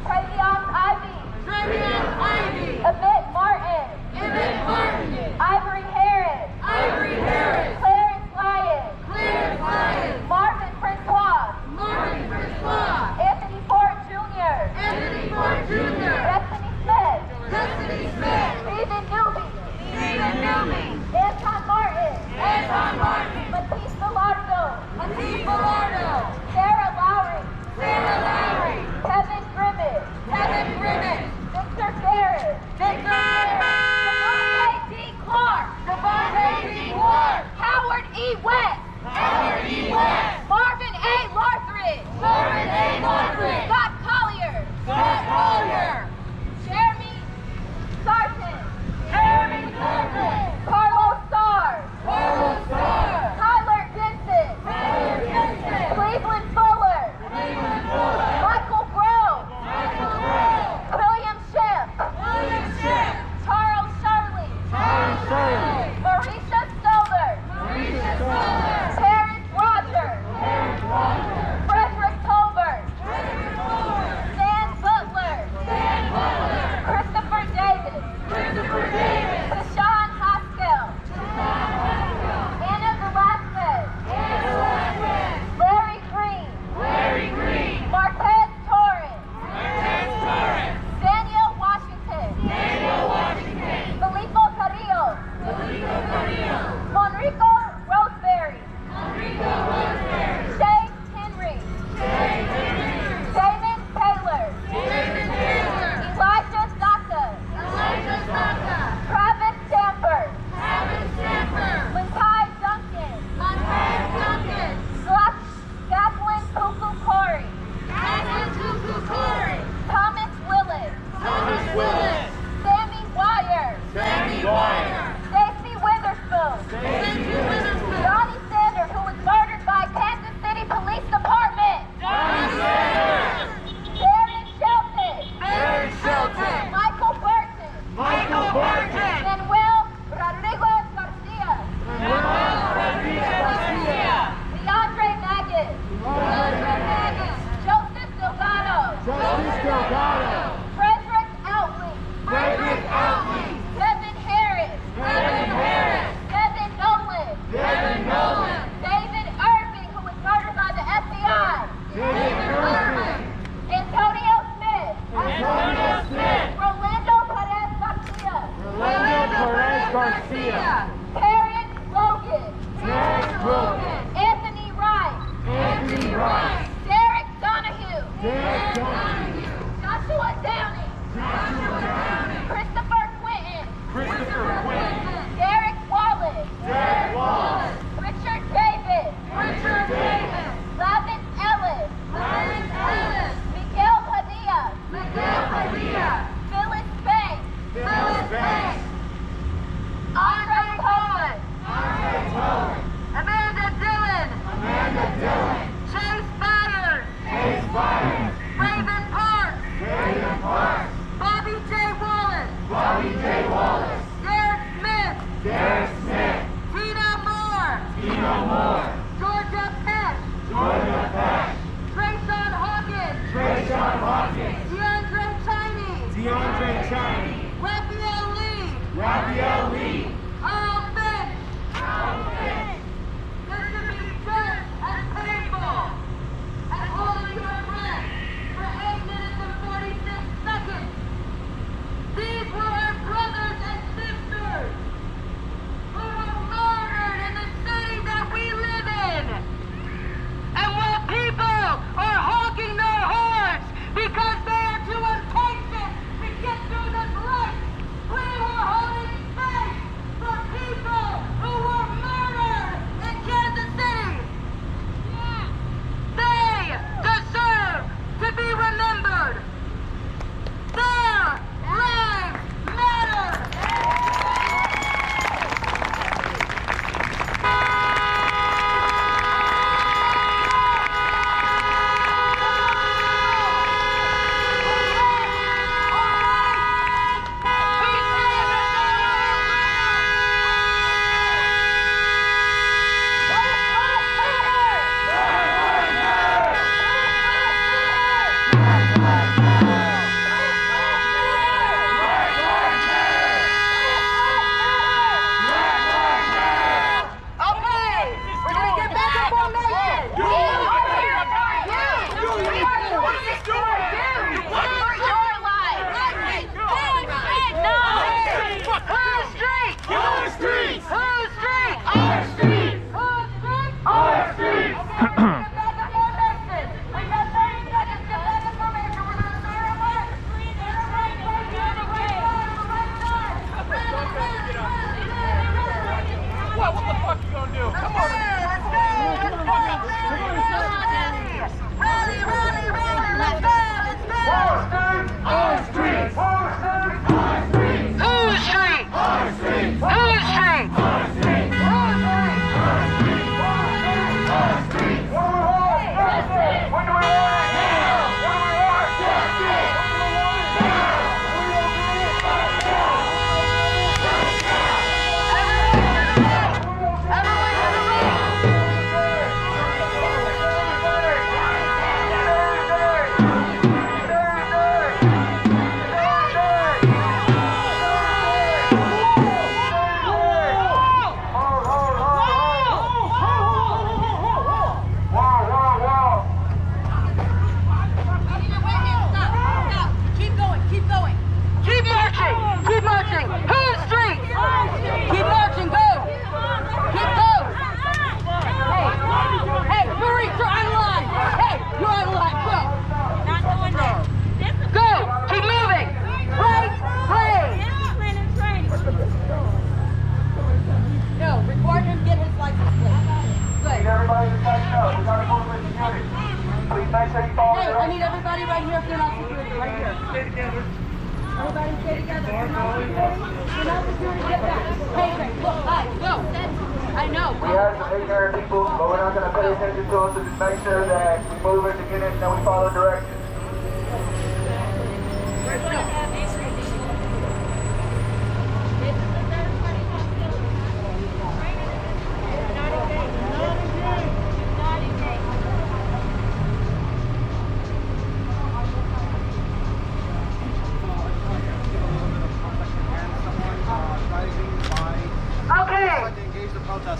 Travion Ivy. Yvette Martin. Ivory Harris. Clarence Lyons. Marvin Francois. Anthony Ford Jr. Destiny Smith. Stephen Newby. Anton Martin. Matisse Velardo. Sarah Lowry. Kevin Grimmett. Victor Garrett. Devontae D. Clark. Howard E. West. Marvin A. Larthridge. Scott Collier. Jeremy Sarton. Carla
DeAndre Chiney.
DeAndre Chiney.
Raphael Lee.
Raphael Lee.
Earl Finch. This should be just as painful as holding your breath for 8 minutes and 46 seconds. These were our brothers and sisters who were murdered in the city that we live in. And while people are honking their horns because they are too impatient to get through this life, we were holding space for people who were murdered in Kansas City. They deserve to be remembered. Their lives matter.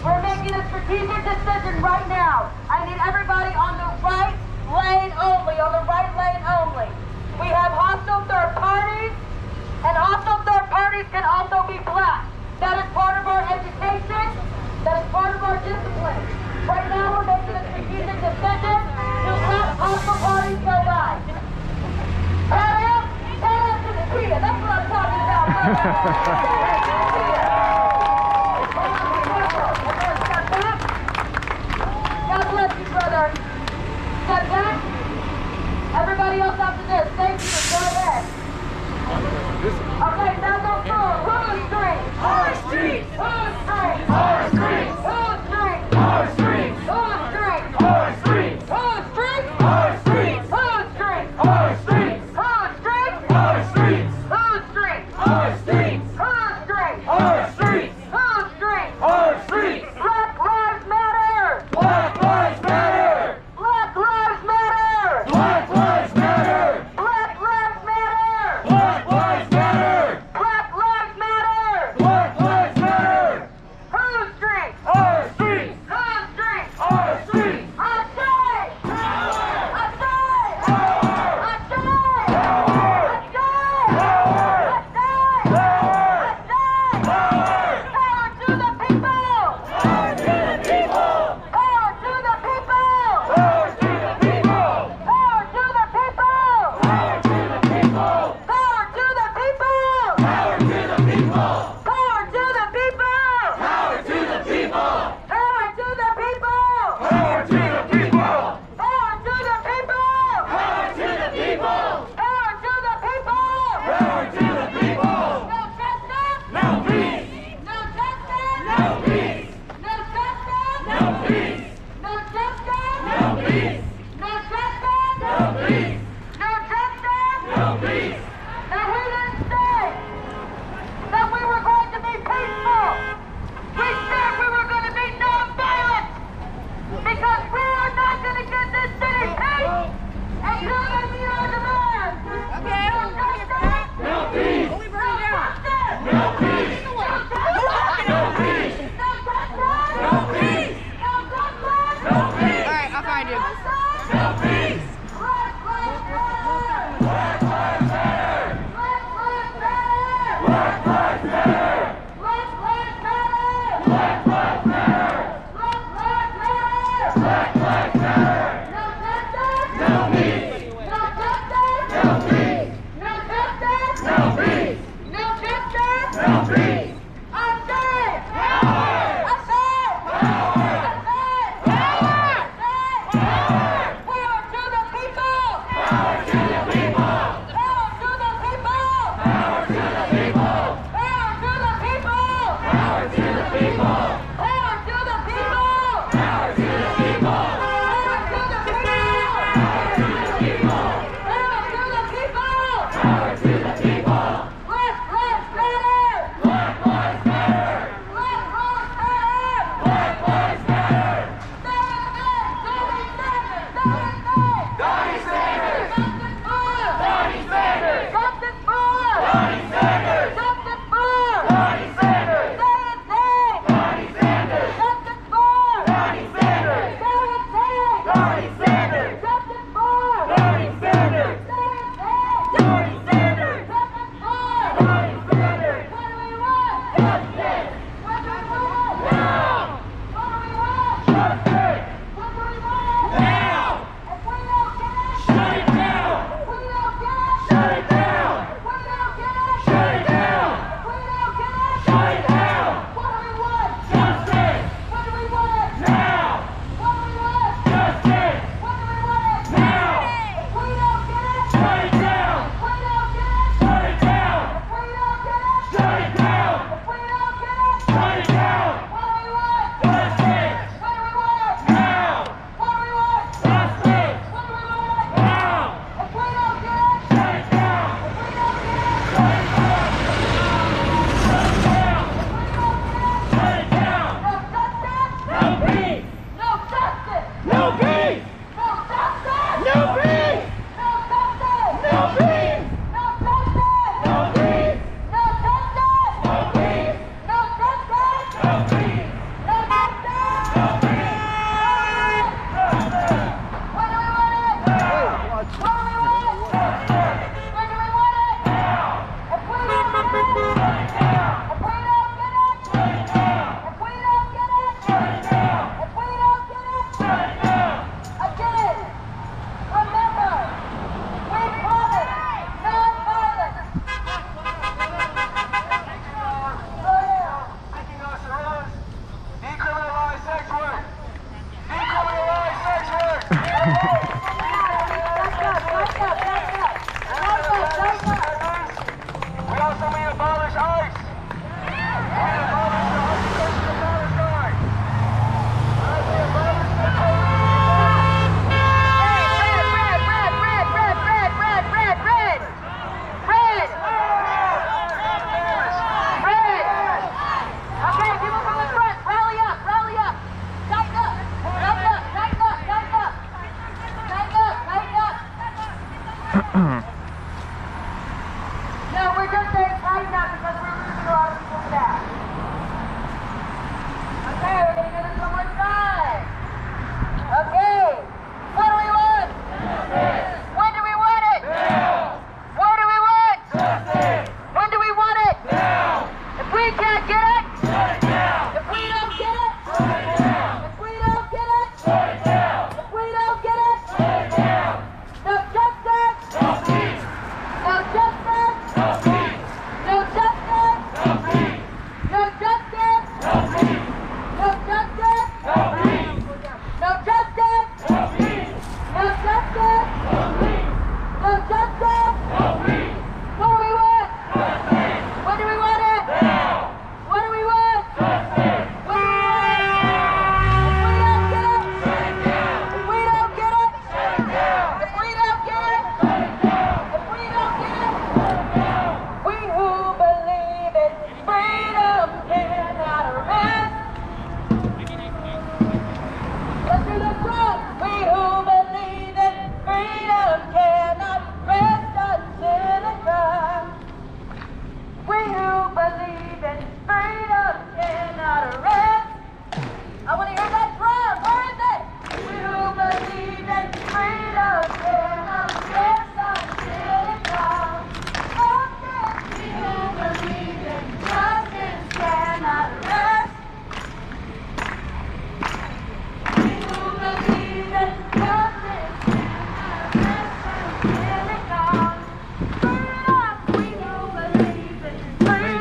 We're making a strategic decision right now. I need everybody on the right lane only, on the right lane only. We have hostile third parties, and hostile third parties can also be black. That is part of our education. That is part of our discipline. Right now we're making a strategic decision to let hostile parties go by. Tell to the Kia. That's what I'm talking about. God bless you, brother. Step back. Everybody else after this, thank you. Go ahead. Okay, now go forward. Who's street? Our street. Who's street? Our street. Who's street? Our street. Who's street? Our street. Who's street? Our street. Who's street? Our street. Who's street? Our street. Who's street? Our street. Who's
Now we didn't say that we were going to be peaceful. We said we were going to be non-violent because we are not going to get this city peace until they meet our demands. Okay, no justice. No peace. No justice. No peace. No justice. No peace. No justice. No peace. No justice. No peace. All right, I'll find you. No peace. Black lives matter. Black lives matter. Black lives matter. Black lives matter. Black lives matter. Black lives matter. Black lives matter. Black lives matter. No justice. No peace. No justice. No peace. No justice. No peace. No justice. No peace. I say power. I say power. I say power. I say power. Power to the people. Power to the people. Power to the people. Power to the people. Power to the people. Power to the people. Power to the people. Power to the people. Power to the people. Power to the people. Power to the people. Black lives matter. Black lives matter. Black lives matter. Black lives matter. Donnie Sanders. Justice for. Donnie Sanders. Justice for. Donnie Sanders. Justice for. Donnie Sanders. Say it, say. Donnie Sanders. Justice for. Donnie Sanders. Say it, say. Donnie Sanders. Justice for. Donnie Sanders. Say it, say. Donnie Sanders.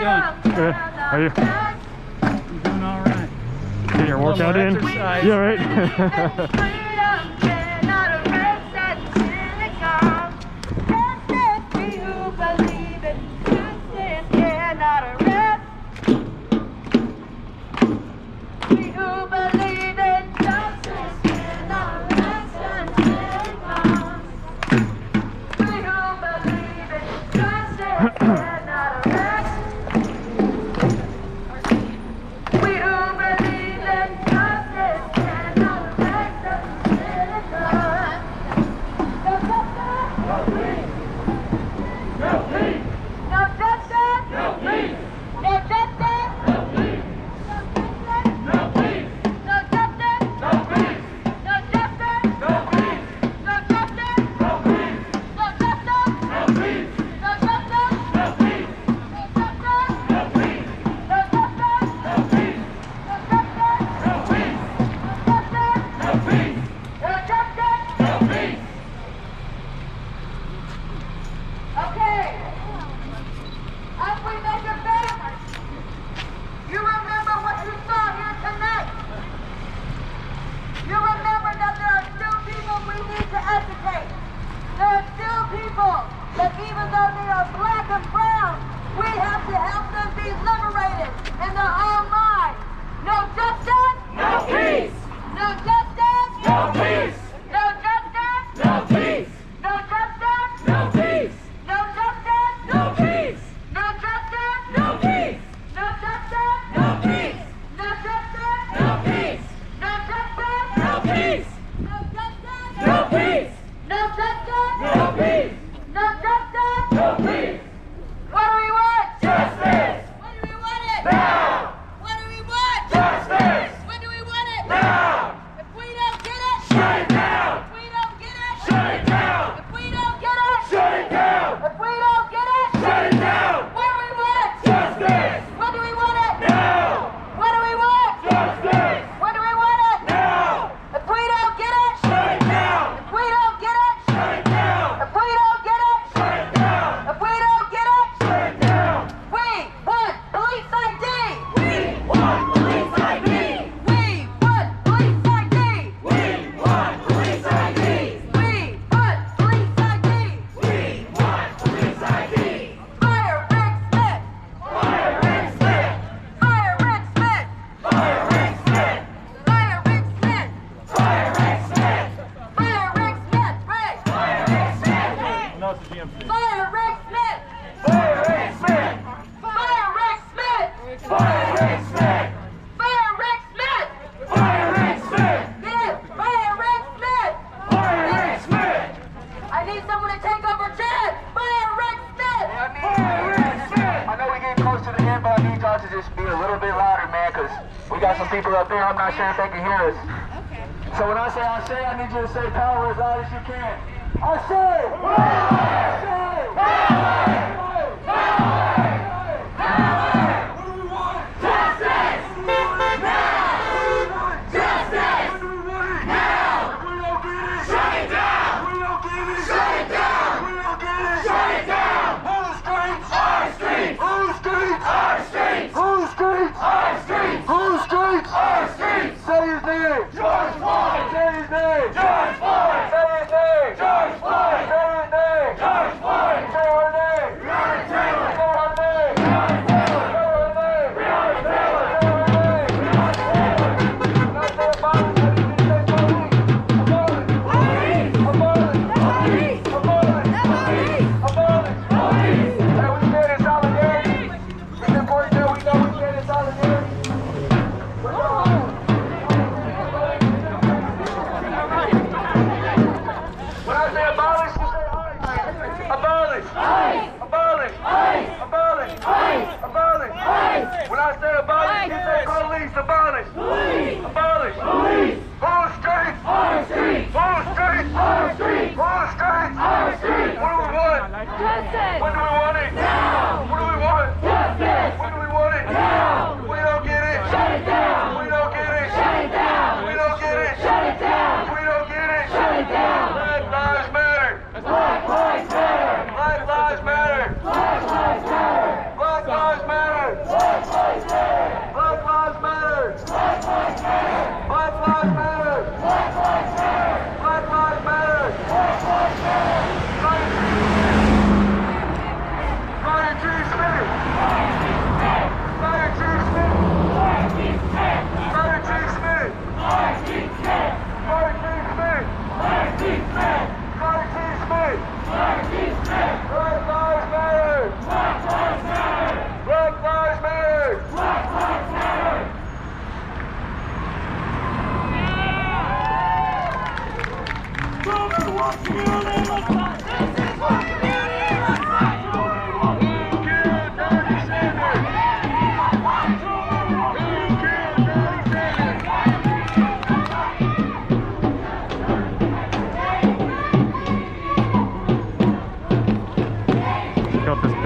doing?
Are you
I'm doing all right.
getting your workout in?
Exercise.
Yeah, right.
So when I say I say, I need you to say power as loud as you can. I say! I say! Power! Power! Power! What do we want? Justice! Now! Justice! When do we want it? Now! If we don't get it, shut it down! If we don't get it, shut it down! If we don't get it, shut it down! Whose streets? Our streets! Whose streets? Our streets! Whose streets? Our streets! Whose streets? Our streets! Say his name! George Floyd! Say his name! George Floyd! Say his name! George Floyd! Say his name! George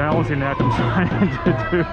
balancing act I'm trying to do.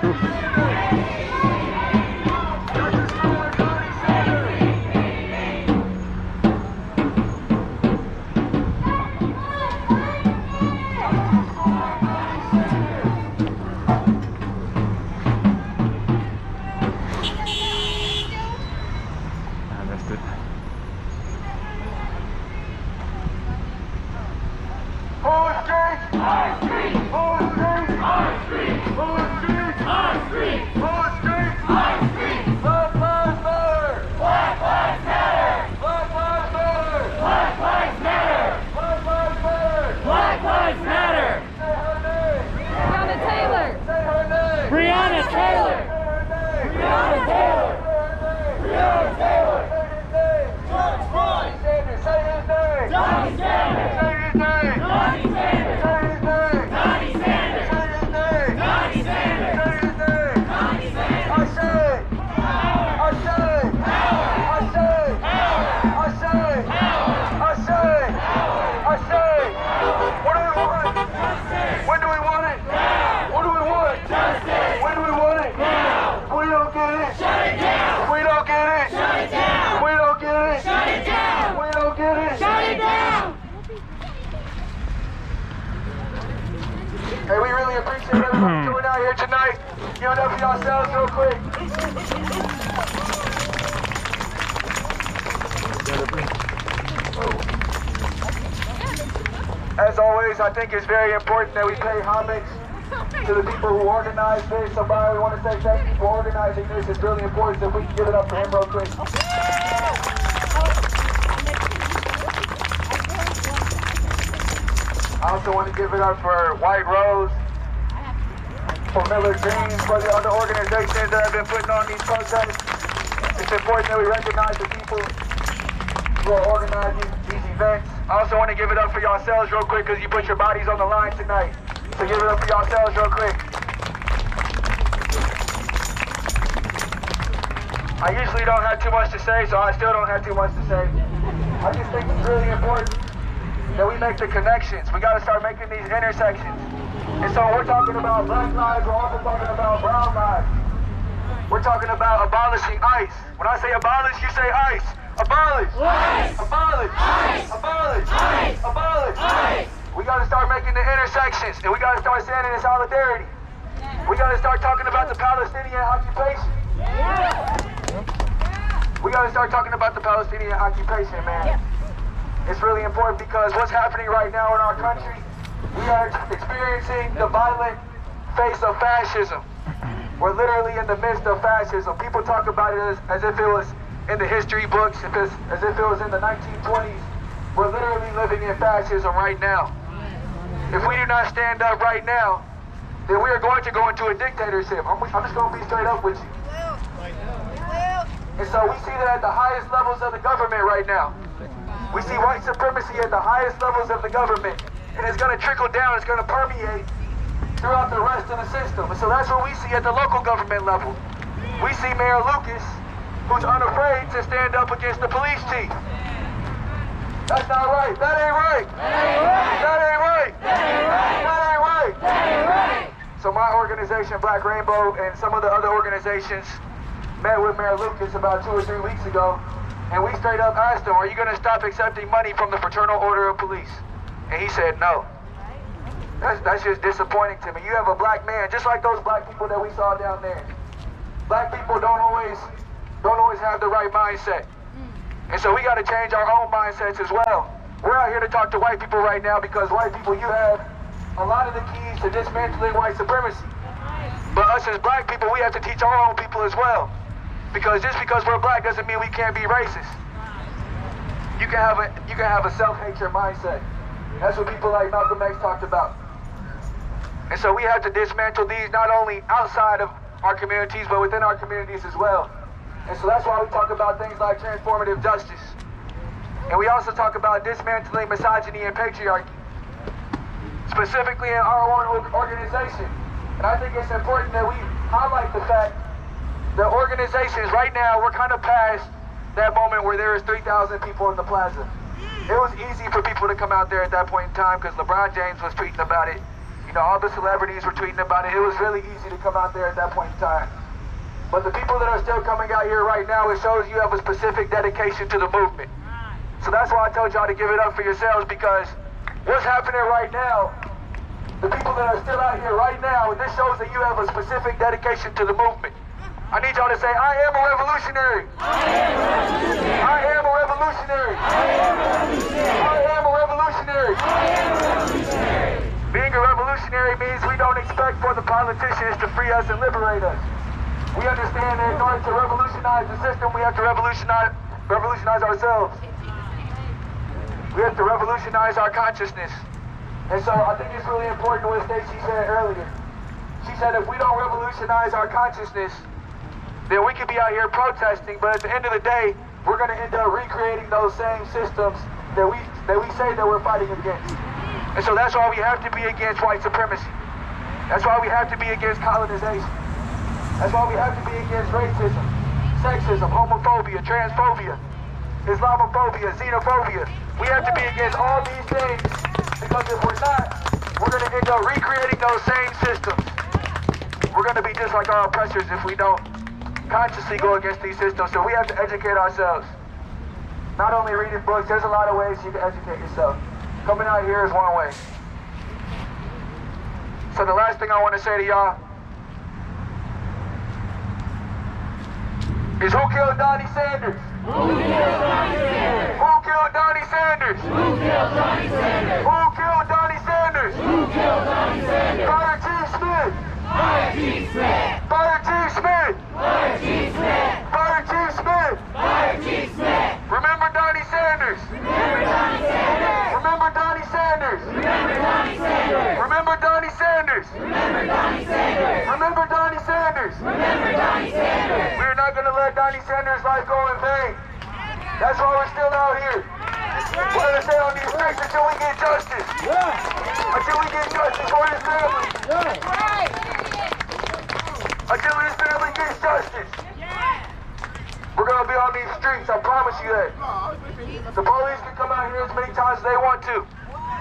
Hey, we really appreciate everybody coming out here tonight. Give it up for yourselves real quick. As always, I think it's very important that we pay homage to the people who organized this. So, Brian, we want to say thank you for organizing this. It's really important that we can give it up for him real quick. I also want to give it up for White Rose, for Miller Green, for the other organizations that have been putting on these protests. It's important that we recognize the people who are organizing these events. I also want to give it up for yourselves real quick because you put your bodies on the line tonight. So give it up for yourselves real quick. I usually don't have too much to say, so I still don't have too much to say. I just think it's really important that we make the connections. We got to start making these intersections. And so we're talking about black lives, we're also talking about brown lives. We're talking about abolishing ICE. When I say abolish, you say ICE. Abolish! ICE! Abolish! ICE! Abolish! ICE! Abolish! ICE! We got to start making the intersections, and we got to start standing in solidarity. We got to start talking about the Palestinian occupation. We got to start talking about the Palestinian occupation, man. It's really important because what's happening right now in our country, we are experiencing the violent face of fascism. We're literally in the midst of fascism. People talk about it as if it was in the history books, as if it was in the 1920s. We're literally living in fascism right now. If we do not stand up right now, then we are going to go into a dictatorship. I'm just going to be straight up with you. And so we see that at the highest levels of the government right now. We see white supremacy at the highest levels of the government, and it's going to trickle down, it's going to permeate throughout the rest of the system. And so that's what we see at the local government level. We see Mayor Lucas, who's unafraid to stand up against the police chief. That's not right. That ain't right. That ain't right. That ain't right. That ain't right. That ain't right. That ain't right. So my organization, Black Rainbow, and some of the other organizations met with Mayor Lucas about 2 or 3 weeks ago. And we straight up asked him, are you going to stop accepting money from the Fraternal Order of Police? And he said no. That's just disappointing to me. You have a black man, just like those black people that we saw down there. Black people don't always have the right mindset. And so we got to change our own mindsets as well. We're out here to talk to white people right now because white people, you have a lot of the keys to dismantling white supremacy. But us as black people, we have to teach our own people as well. Because just because we're black doesn't mean we can't be racist. You can have a self-hatred mindset. That's what people like Malcolm X talked about. And so we have to dismantle these not only outside of our communities, but within our communities as well. And so that's why we talk about things like transformative justice. And we also talk about dismantling misogyny and patriarchy, specifically in our own organization. And I think it's important that we highlight the fact that organizations right now, we're kind of past that moment where there was 3,000 people in the plaza. It was easy for people to come out there at that point in time because LeBron James was tweeting about it.
all the celebrities were tweeting about it. It was really easy to come out there at that point in time. But the people that are still coming out here right now, it shows you have a specific dedication to the movement. So that's why I told y'all to give it up for yourselves, because what's happening right now, the people that are still out here right now, this shows that you have a specific dedication to the movement. I need y'all to say, I am a revolutionary. I am a revolutionary. I am a revolutionary. Being a revolutionary means we don't expect for the politicians to free us and liberate us. We understand that in order to revolutionize the system, we have to revolutionize ourselves. We have to revolutionize our consciousness. And so I think it's really important what Stacey said earlier. She said if we don't revolutionize our consciousness, then we could be out here protesting, but at the end of the day, we're going to end up recreating those same systems that we say that we're fighting against. And so that's why we have to be against white supremacy. That's why we have to be against colonization. That's why we have to be against racism, sexism, homophobia, transphobia, Islamophobia, xenophobia. We have to be against all these things, because if we're not, we're going to end up recreating those same systems. We're going to be just like our oppressors if we don't consciously go against these systems. So we have to educate ourselves. Not only reading books, there's a lot of ways you can educate yourself. Coming out here is one way. So the last thing I want to say to y'all is, who killed Donnie Sanders?
Who killed Donnie Sanders?
Who killed Donnie Sanders?
Who killed Donnie Sanders?
Who killed Donnie Sanders?
Who killed Donnie Sanders?
Fire T. Smith!
Fire T. Smith!
Fire T. Smith!
Fire T. Smith!
Fire T. Smith!
Fire T. Smith!
Remember Donnie Sanders!
Remember Donnie Sanders!
Remember Donnie Sanders!
Remember Donnie Sanders!
Remember Donnie Sanders!
Remember Donnie Sanders!
Remember Donnie Sanders!
Remember Donnie Sanders!
We're not going to let Donnie Sanders' life go in vain. That's why we're still out here. We're going to stay on these streets until we get justice. Until we get justice for his family. Until his family gets justice. We're going to be on these streets, I promise you that. The police can come out here as many times as they want to.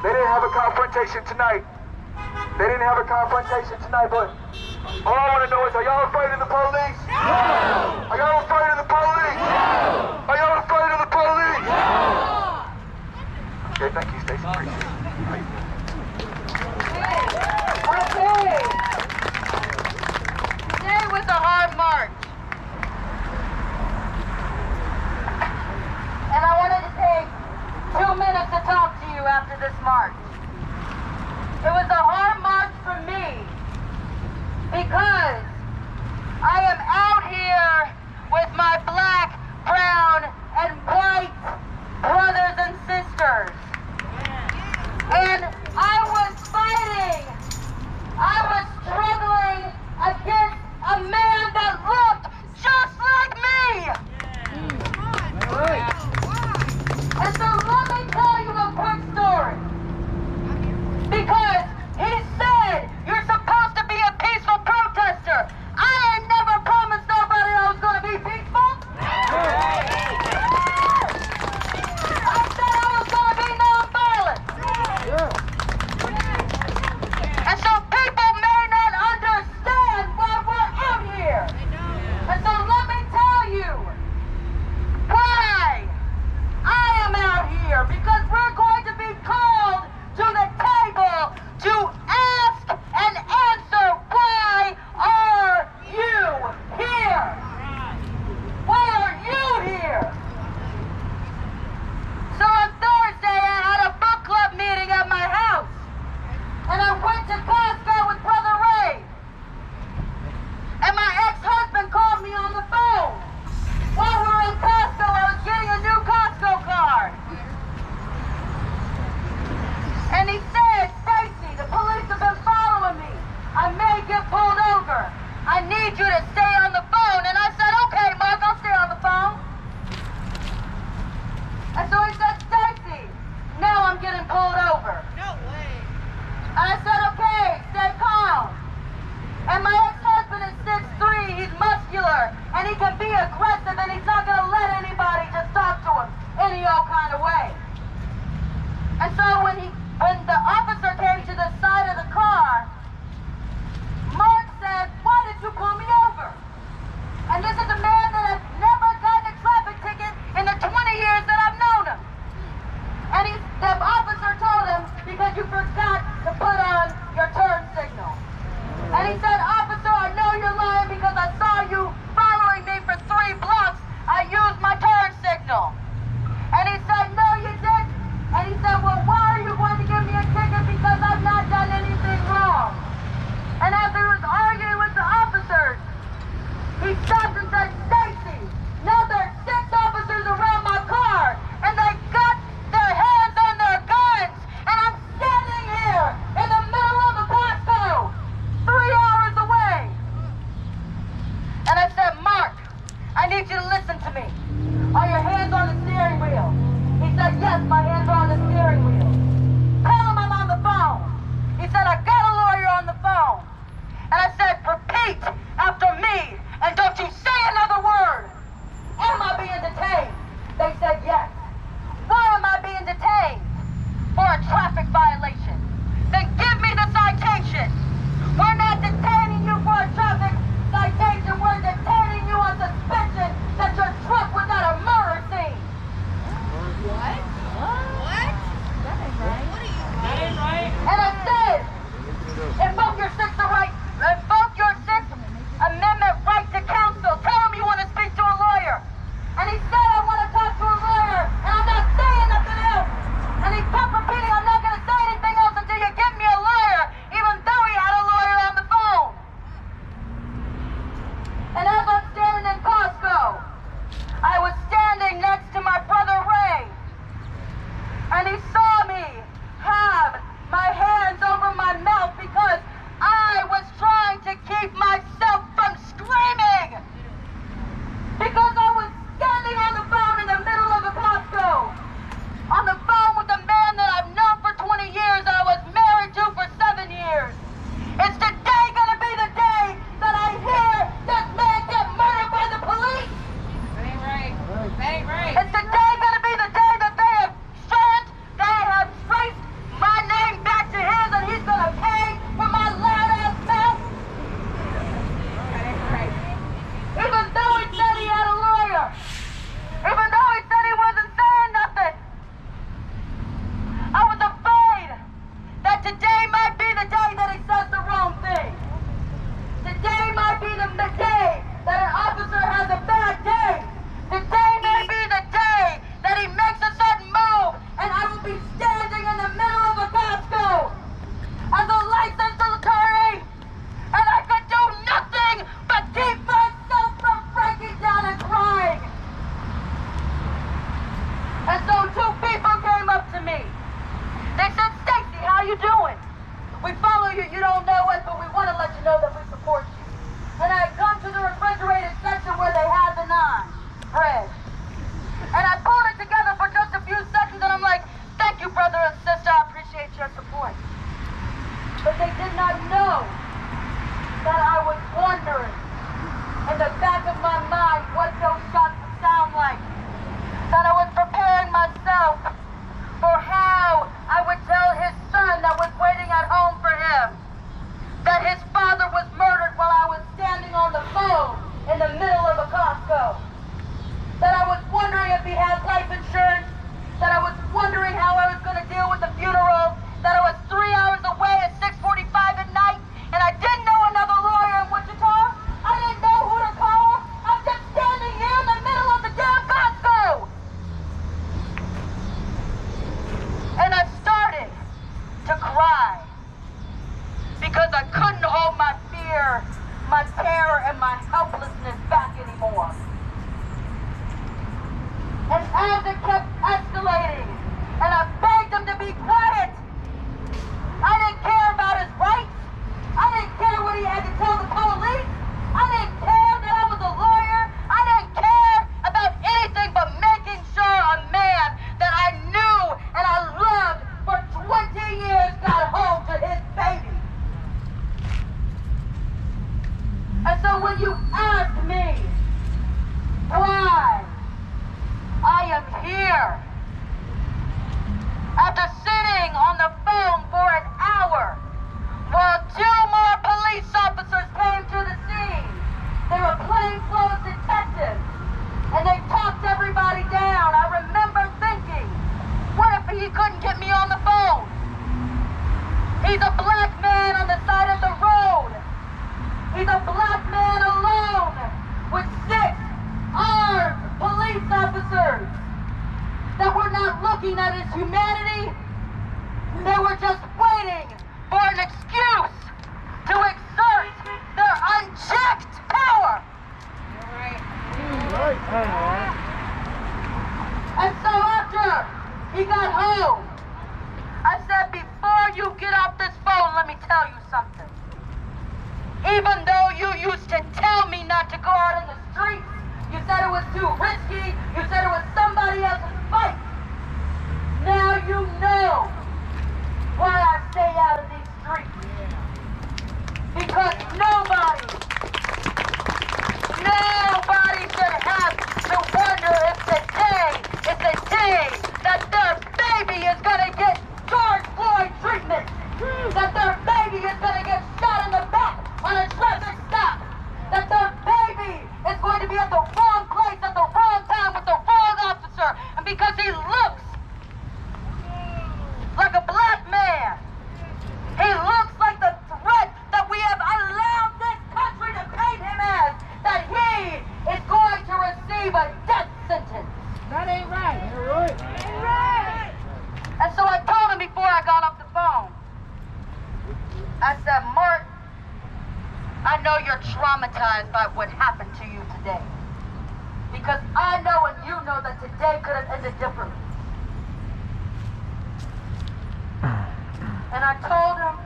They didn't have a confrontation tonight. They didn't have a confrontation tonight, but all I want to know is, are y'all afraid of the police?
No!
Are y'all afraid of the police?
No!
Are y'all afraid of the police?
No!
Okay, thank you, Stacey. Appreciate it.
Okay. Today was a hard march. And I wanted to take 2 minutes to talk to you after this march. It was a hard march for me because I am out here with my black, brown, and white brothers and sisters. And I was fighting, I was struggling against a man that looked just like me. And so let me tell you a quick story. Because he said you're supposed to be a peaceful protester. I ain't never promised nobody I was going to be peaceful. I said I was going to be nonviolent. And so people may not understand why we're out here. And so let me tell you why I am out here. Because we're going to be called to the table to ask and answer, why are you here? Why are you here? So on Thursday I had a book club meeting at my house, and I went to Costco with Brother Ray, and my ex-husband called me on the phone. While we were in Costco, I was getting a new Costco card. And he said, Stacey, the police have been following me. I may get pulled over. I need you to stay on the phone. And I said, okay, Mark, I'll stay on the phone. And so he said, Stacey, now I'm getting pulled over. No way. And I said, okay, stay calm. And my ex-husband is 6'3", he's muscular, and he can be aggressive, and he's not going to let anybody just talk to him any old kind of way. And so when the officer came to the side of the car,
And so when you ask me why I am here, after sitting on the phone for an hour while 2 more police officers came to the scene, they were plainclothes detectives, and they talked everybody down. I remember thinking, what if he couldn't get me on the phone? He's a black man on the side of the road. He's a black man alone with 6 armed police officers that were not looking at his humanity. They were just waiting for an excuse to exert their unchecked power. And so after he got home, I said, before you get off this phone, let me tell you something. Even though you used to tell me not to go out in the streets, you said it was too risky, you said it was somebody else's fight. Now you know why I stay out of these streets. Because nobody should have to wonder if today is the day that their baby is gonna get George Floyd treatment. That their baby is gonna get shot in the back on a traffic stop. That their baby is going to be at the wrong place at the wrong time with the wrong officer. And because he looks like a black man, he looks like the threat that we have allowed this country to paint him as, that he is going to receive a death sentence.
That ain't right.
Ain't right. And so I told him before I got off the phone, I said, Mark, I know you're traumatized by what happened to you today. Because I know and you know that today could have ended differently. And I told him,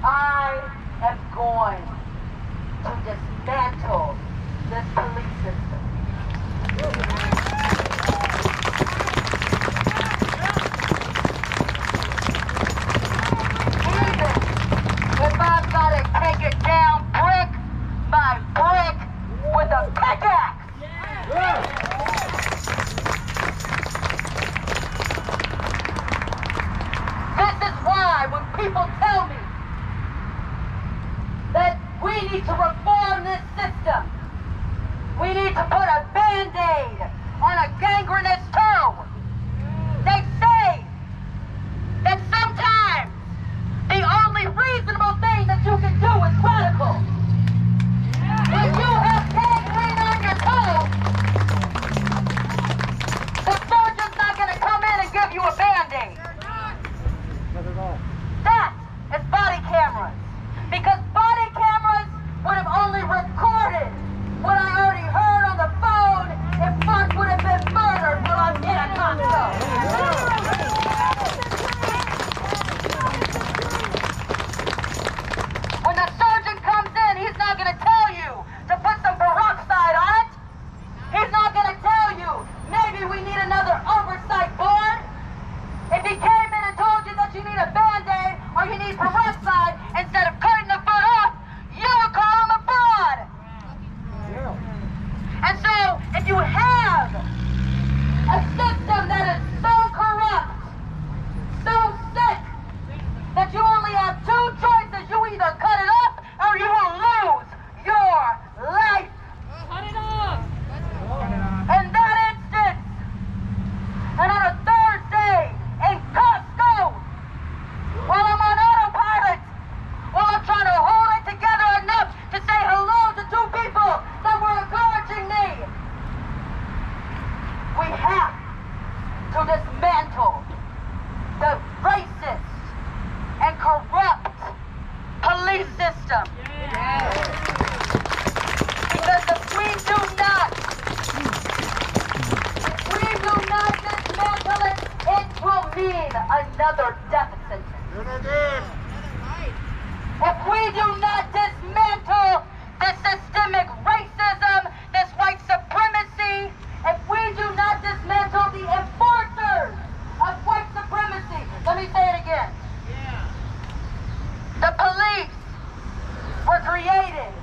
I am going to dismantle this police system. Even if I've got to take it down brick by brick with a pickaxe. This is why when people tell me that we need to reform this system, we need to put a Band-Aid on a gangrenous toe, they say that sometimes the only reasonable thing that you can do is radical. When you have gangrene on your toe, the surgeon's not going to come in and give you a Band-Aid. That is body cameras. Because body cameras would have only recorded what I already heard on the phone if Mark would have been murdered while I'm in a Costco. When the surgeon comes in, he's not going to tell you to put some peroxide on it. He's not going to tell you maybe we need another oversight board. If he came in and told you that you need a Band-Aid or you need peroxide instead of cutting the foot off, you would call him a fraud. And so, if you have a system that is so corrupt, so sick, that you only have 2 choices, you either cut it off or you will lose your life. Cut it off! In that instance, and on a Thursday in Costco, while I'm on autopilot, while I'm trying to hold it together enough to say hello to 2 people that were encouraging me, we have to dismantle the racist and corrupt police system. Because if we do not dismantle it, it will mean another death sentence. If we do not dismantle this systemic racism, this white supremacy, if we do not dismantle the enforcers of white supremacy, let me say it again. The police were created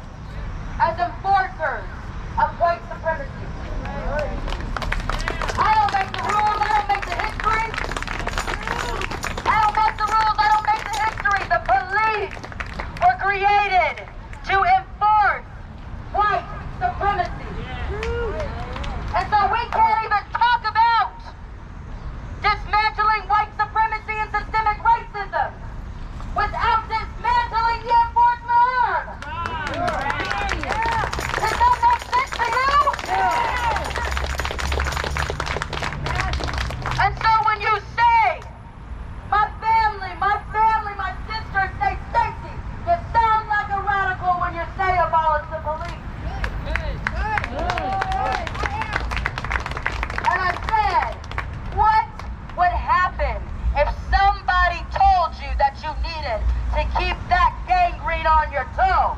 your toe?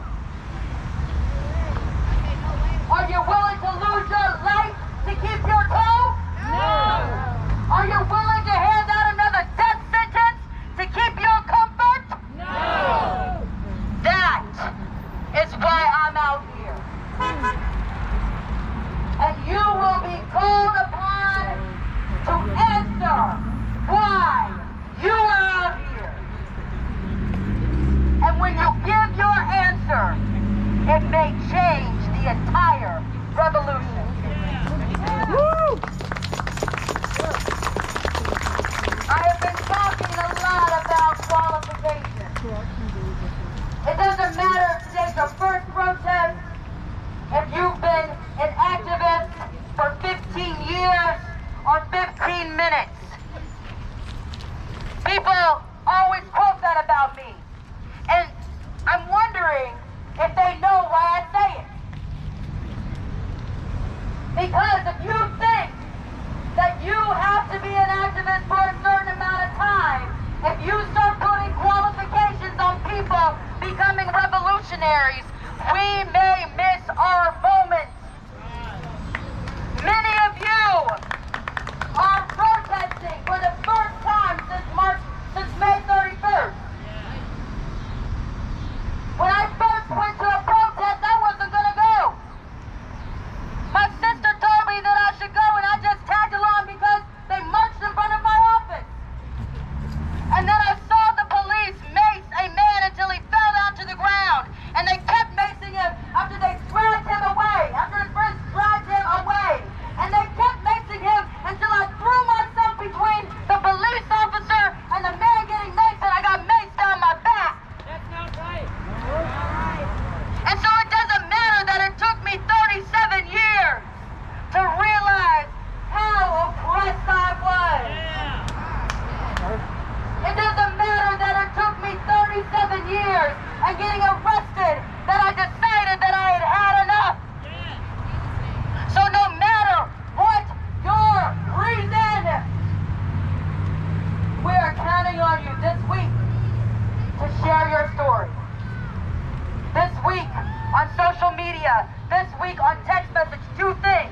Are you willing to lose your life to keep your toe? No. Are you willing to hand out another death sentence to keep your comfort? No. That is why I'm out here. And you will be called upon to answer why you are out here. And when you give your answer, it may change the entire revolution. Woo! I have been talking a lot about qualifications. It doesn't matter if today's your first protest, if you've been an activist for 15 years or 15 minutes. People always quote that about me. And I'm wondering if they know why I say it. Because if you think that you have to be an activist for a certain amount of time, if you start putting qualifications on people becoming revolutionaries, we may miss our moment. Many of you are protesting for the first time since May 31st. When I first went to a protest, I wasn't gonna go. My sister told me that I should go, and I just tagged along because they marched in front of my office. And then I saw the police mace a man until he fell down to the ground, and they kept macing him after they dragged him away, after his friends dragged him away. And they kept macing him until I threw myself between the police officer and the man getting maced, and I got maced down my back.
That's not right.
And so it doesn't matter that it took me 37 years to realize how oppressed I was. It doesn't matter that it took me 37 years and getting arrested that I decided that I had had enough. So no matter what your reason, we are counting on you this week to share your story. This week on social media, this week on text message, 2 things.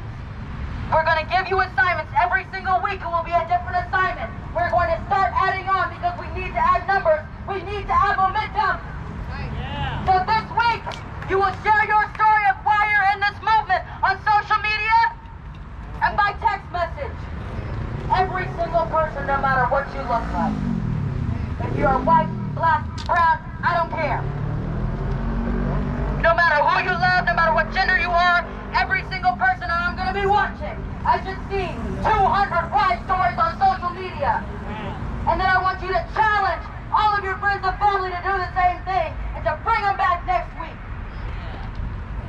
We're going to give you assignments every single week. It will be a different assignment. We're going to start adding on because we need to add numbers. We need to add momentum. So this week, you will share your story of why you're in this movement on social media and by text message. Every single person, no matter what you look like. If you're white, black, brown, I don't care. No matter who you love, no matter what gender you are, every single person I'm going to be watching. I should see 200 white stories on social media. And then I want you to challenge all of your friends and family to do the same thing and to bring them back next week.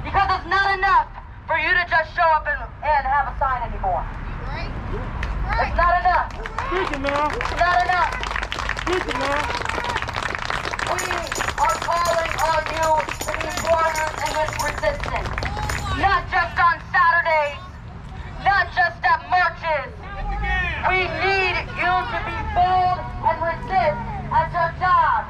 Because it's not enough for you to just show up and have a sign anymore. It's not enough.
Speaking now.
It's not enough.
Speaking now.
We are calling on you to be warriors in this resistance. Not just on Saturdays, not just at marches. We need you to be bold and resist at your job.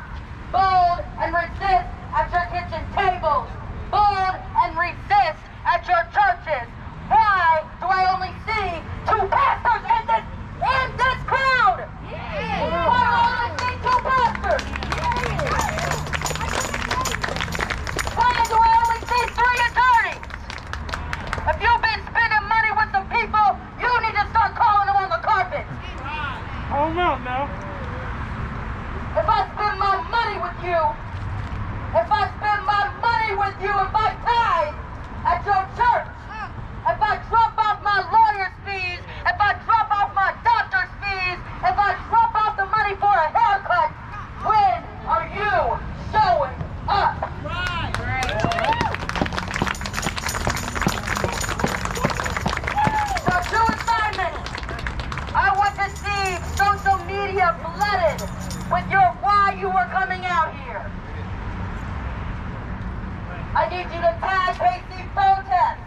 Bold and resist at your kitchen tables. Bold and resist at your churches. Why do I only see 2 pastors in this crowd? Why do I only see 2 pastors? Why do I only see 3 attorneys? If you've been spending money with some people, you need to start calling them on the carpet.
Call them out now.
If I spend my money with you, if I tithe at your church, if I drop off my lawyer's fees, if I drop off my doctor's fees, if I drop off the money for a haircut, when are you showing up? So 2 assignments. I want to see social media flooded with your why you were coming out here. I need you to tag KC Protest,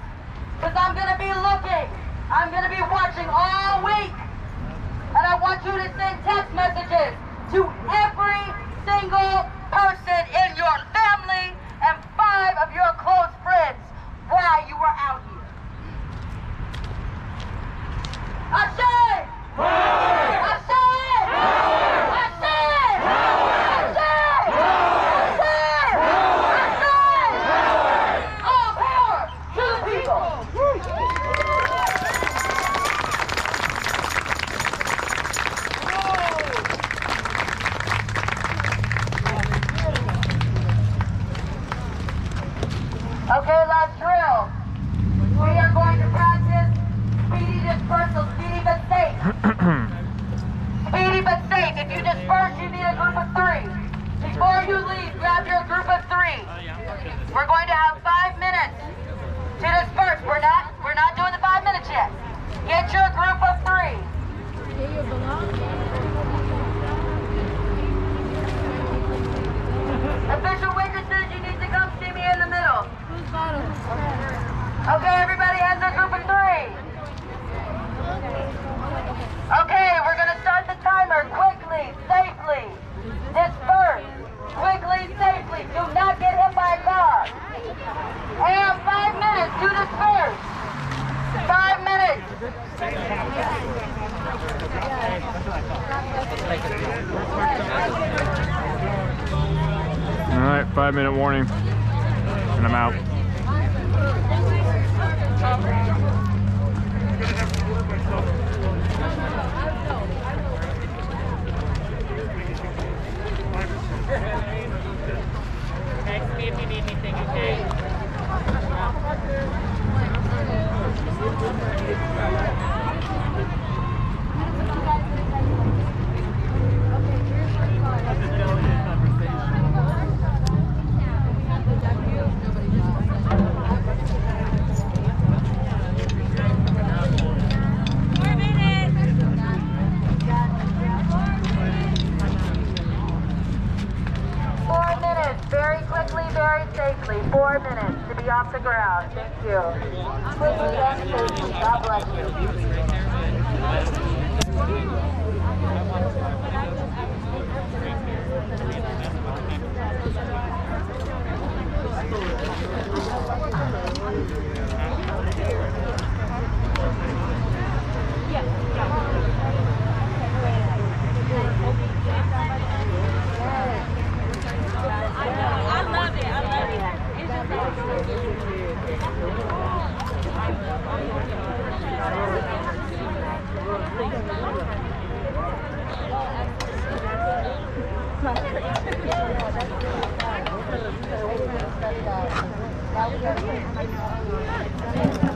because I'm going to be looking. I'm going to be watching all week. And I want you to send text messages to every single person in your family, Okay, last drill. We are going to practice speedy dispersal, speedy but safe. Speedy but safe. If you disperse, you need a group of 3. Before you leave, grab your group of 3. We're going to have 5 minutes to disperse. We're not doing the 5 minutes yet. Get your group of 3. Official witnesses, you need to come see me in the middle. Okay, everybody has their group of 3. Okay, we're going to start the timer quickly, safely. Disperse. Quickly, safely. Do not get hit by a car. And 5 minutes to disperse. 5 minutes.
All right, 5-minute warning, and I'm out.
Text me if you need anything, okay?
Very quickly, very safely. 4 minutes to be off the ground. Thank you. Quickly and safely. God bless you.